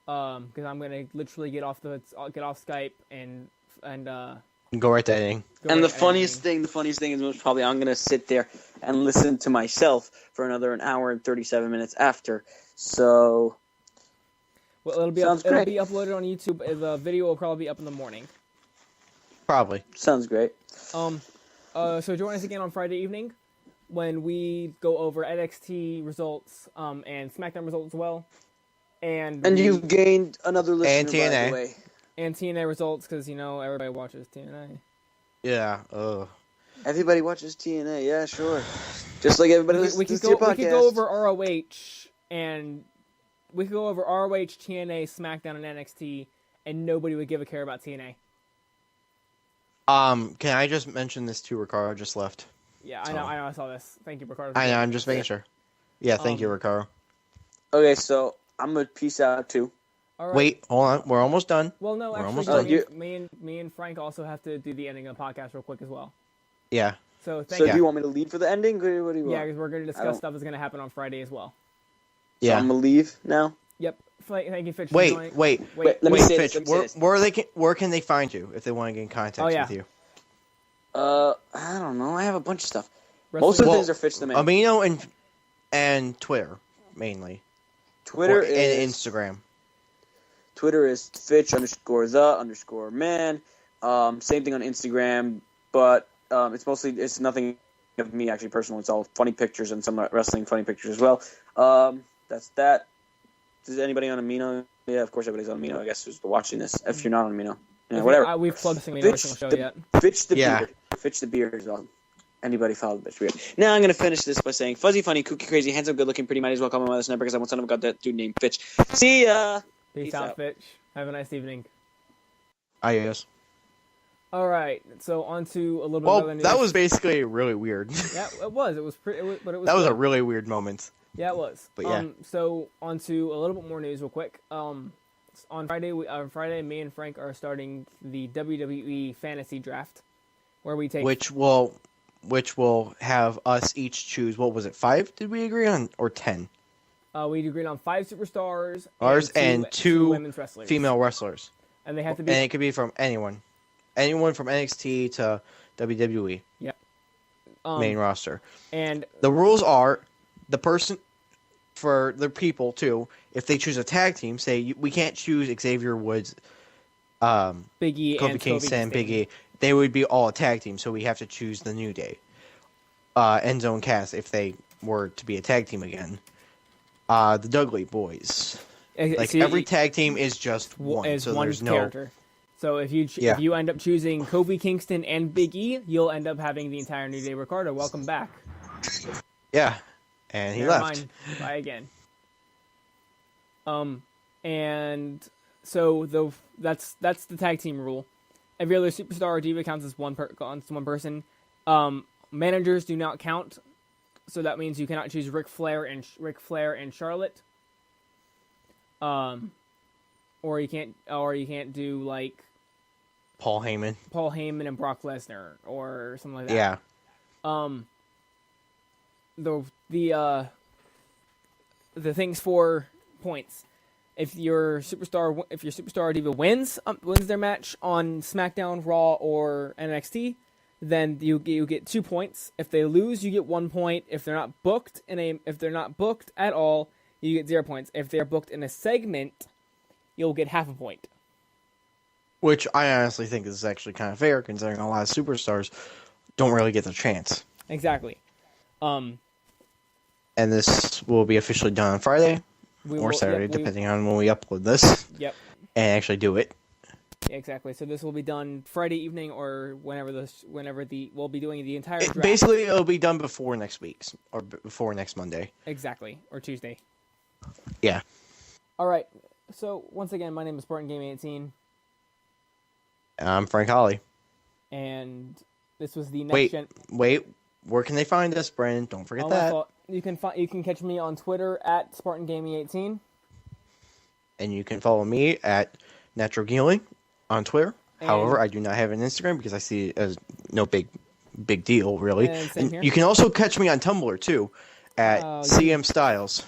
Because I'm gonna literally get off Skype and Go right to editing. And the funniest thing is most probably I'm gonna sit there and listen to myself for another an hour and 37 minutes after. So, well, it'll be uploaded on YouTube. The video will probably be up in the morning. Probably. Sounds great. So join us again on Friday evening when we go over NXT results and SmackDown results as well. And you've gained another listener, and TNA. by the way. And TNA results, because, everybody watches TNA. Yeah, Everybody watches TNA, yeah, sure. Just like everybody listens to your podcast. We could go over ROH, and we could go over ROH, TNA, SmackDown, and NXT, and nobody would give a care about TNA. Can I just mention this too? Ricardo just left. Yeah, I know, I saw this. Thank you, Ricardo. I know, I'm just making sure. Yeah, thank you, Ricardo. Okay, so I'm gonna peace out too. All right. Wait, hold on. We're almost done. Well, no, actually, me and Frank also have to do the ending of the podcast real quick as well. Yeah. So do you want me to lead for the ending? What do you want? Yeah, because we're going to discuss stuff that's going to happen on Friday as well. So I'm gonna leave now. Yep. Thank you, Fitch. Wait. Let me say Fitch, this. Where can they find you if they want to get in contact with you? I don't know. I have a bunch of stuff. Most of the things are Fitch the Man. Amino and Twitter mainly. Twitter and Instagram. Twitter is Fitch_the_man. Same thing on Instagram, but it's nothing of me actually personal. It's all funny pictures and some wrestling funny pictures as well. That's that. Is anybody on Amino? Yeah, of course everybody's on Amino. I guess who's watching this. If you're not on Amino, whatever. We've plugged Amino every single show yet. Fitch the Beard. Fitch the Beard is on. Anybody follow the Fitch Beard? Now I'm gonna finish this by saying fuzzy, funny, kooky, crazy, handsome, good looking, pretty. Might as well call my mother's number because I want son of a god that dude named Fitch. See ya. Peace out, Fitch. Have a nice evening. Yes. All right, so on to a little bit of other news. That was basically really weird. Yeah, it was. It was pretty. But it was. That was a really weird moment. Yeah, it was. But yeah. So on to a little bit more news, real quick. On Friday, me and Frank are starting the WWE Fantasy Draft, where we take which will have us each choose. What was it? 5? Did we agree on, or 10? We agreed on 5 superstars and two women's wrestlers, female wrestlers, and they have to be. And it could be from anyone from NXT to WWE. Yeah. Main roster. And the rules are the person for the people too. If they choose a tag team, say we can't choose Xavier Woods, Big E, Kofi and Kingston, Big E. They would be all a tag team, so we have to choose the New Day, End Zone Cast if they were to be a tag team again. The Dudley Boys. Every tag team is just one, so there's no character. So if you end up choosing Kofi Kingston and Big E, you'll end up having the entire New Day. Ricardo, welcome back. Yeah, and he left. Bye again. And so that's the tag team rule. Every other superstar or diva counts as one person. Managers do not count, so that means you cannot choose Ric Flair and Charlotte. Or you can't do like Paul Heyman and Brock Lesnar or something like that. Yeah. The things for points. If your superstar diva wins their match on SmackDown, Raw, or NXT, then you get 2 points. If they lose, you get 1 point. If they're not booked at all, you get 0 points. If they're booked in a segment, you'll get half a point. Which I honestly think is actually kind of fair, considering a lot of superstars don't really get the chance. Exactly. And this will be officially done on Friday or Saturday, depending on when we upload this. Yep. And actually do it. Exactly. So this will be done Friday evening or whenever we'll be doing the entire draft. Basically, it'll be done before next week's or before next Monday. Exactly, or Tuesday. Yeah. All right. So once again, my name is Spartan Game 18. I'm Frank Holly. And this was the next gen. Wait. Where can they find us, Brandon? Don't forget that. You can catch me on Twitter at Spartan Gaming 18. And you can follow me at Natural Geeling on Twitter. However, I do not have an Instagram because I see it as no big deal, really. And you can also catch me on Tumblr, too, at CM Styles.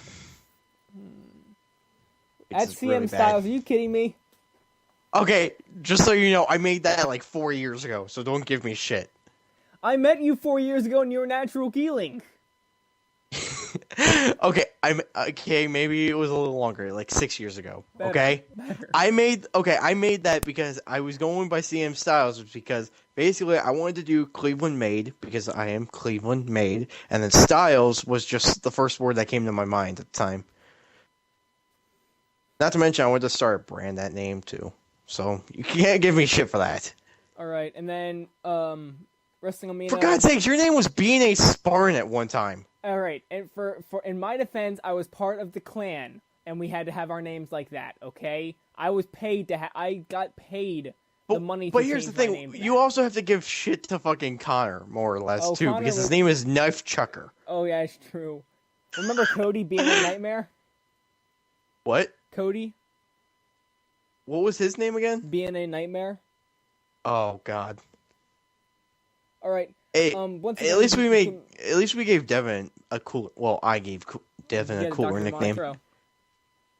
At CM Styles? Are you kidding me? Okay, just so you know, I made that like 4 years ago, so don't give me shit. I met you 4 years ago and you were natural healing. Okay, maybe it was a little longer, like 6 years ago. Better, okay? better. I made that because I was going by CM Styles because basically I wanted to do Cleveland made because I am Cleveland made, and then Styles was just the first word that came to my mind at the time. Not to mention I wanted to start a brand that name too. So you can't give me shit for that. Alright, and then Wrestling Amino. For God's sakes, your name was B&A Spartan at one time. All right, and for in my defense, I was part of the clan, and we had to have our names like that. Okay, I was paid to I got paid the money. But here's the thing: you also have to give shit to fucking Connor, more or less, too, Connor because his name is Knife Chucker. Oh yeah, it's true. Remember Cody being a nightmare? What? Cody? What was his name again? Being a nightmare. Oh God. All right. Hey, once at least we gave Devin a cooler. Well, I gave Devin a cooler nickname.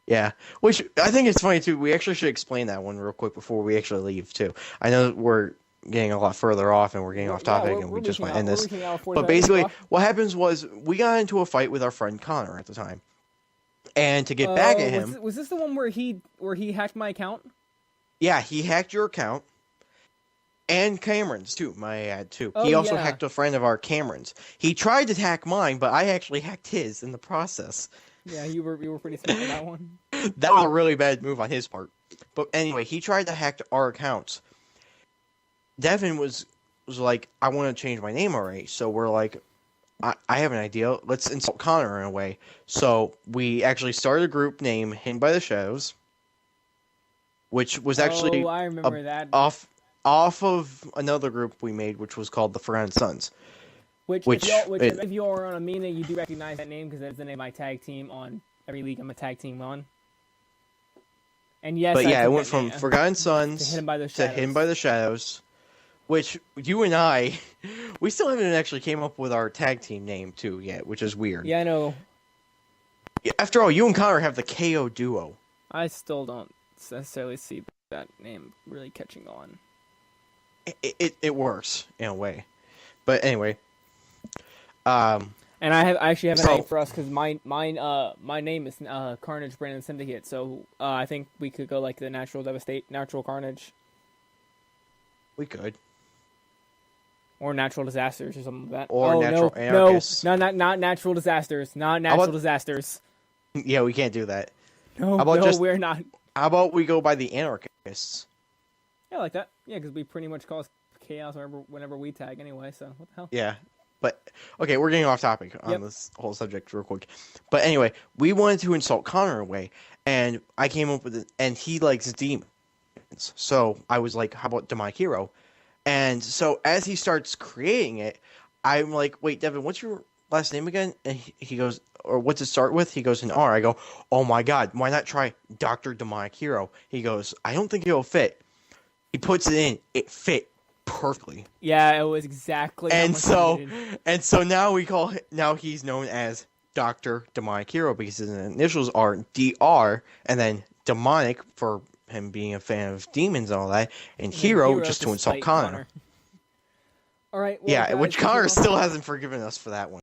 Yeah, which I think it's funny too. We actually should explain that one real quick before we actually leave too. I know we're getting a lot further off and we're getting off topic and we just want to end this. But basically, what happens was we got into a fight with our friend Connor at the time, and to get back at him, was this the one where he hacked my account? Yeah, he hacked your account. And Cameron's too, my ad too. He also hacked a friend of our Cameron's. He tried to hack mine, but I actually hacked his in the process. Yeah, you were pretty smart on that one. That was a really bad move on his part. But anyway, he tried to hack our accounts. Devin was like, I want to change my name already. So we're like, I have an idea. Let's insult Connor in a way. So we actually started a group named Hidden by the Shadows, which was actually I remember that. off of another group we made, which was called the Forgotten Sons. Which if you are on Amina, you do recognize that name because that's the name of my tag team on every league I'm a tag team on. And yes, but yeah, it went from Forgotten Sons to Hidden by the Shadows, which you and I, we still haven't actually came up with our tag team name too yet, which is weird. Yeah, I know. After all, you and Connor have the KO duo. I still don't necessarily see that name really catching on. It works in a way, but anyway. And I actually have a name for us because my name is Carnage Brandon Syndicate, so I think we could go like the Natural Carnage. We could. Or Natural Disasters or something like that. Or Natural Anarchists. No, not Natural Disasters. Not Natural Disasters. Yeah, we can't do that. No, we're not. How about we go by the Anarchists? Yeah, I like that. Yeah, because we pretty much cause chaos whenever we tag anyway, so what the hell? Yeah, but, okay, we're getting off topic on this whole subject real quick. But anyway, we wanted to insult Connor away, and I came up with it, and he likes demons. So I was like, how about Demonic Hero? And so as he starts creating it, I'm like, wait, Devin, what's your last name again? And he goes, or what's it start with? He goes, an R. I go, oh my God, why not try Dr. Demonic Hero? He goes, I don't think it'll fit. He puts it in, it fit perfectly. Yeah, it was exactly. And so now he's known as Dr. Demonic Hero because his initials are DR, and then demonic for him being a fan of demons and all that, and hero just to insult Connor. All right. Well, yeah, guys, which Connor still hasn't forgiven us for that one.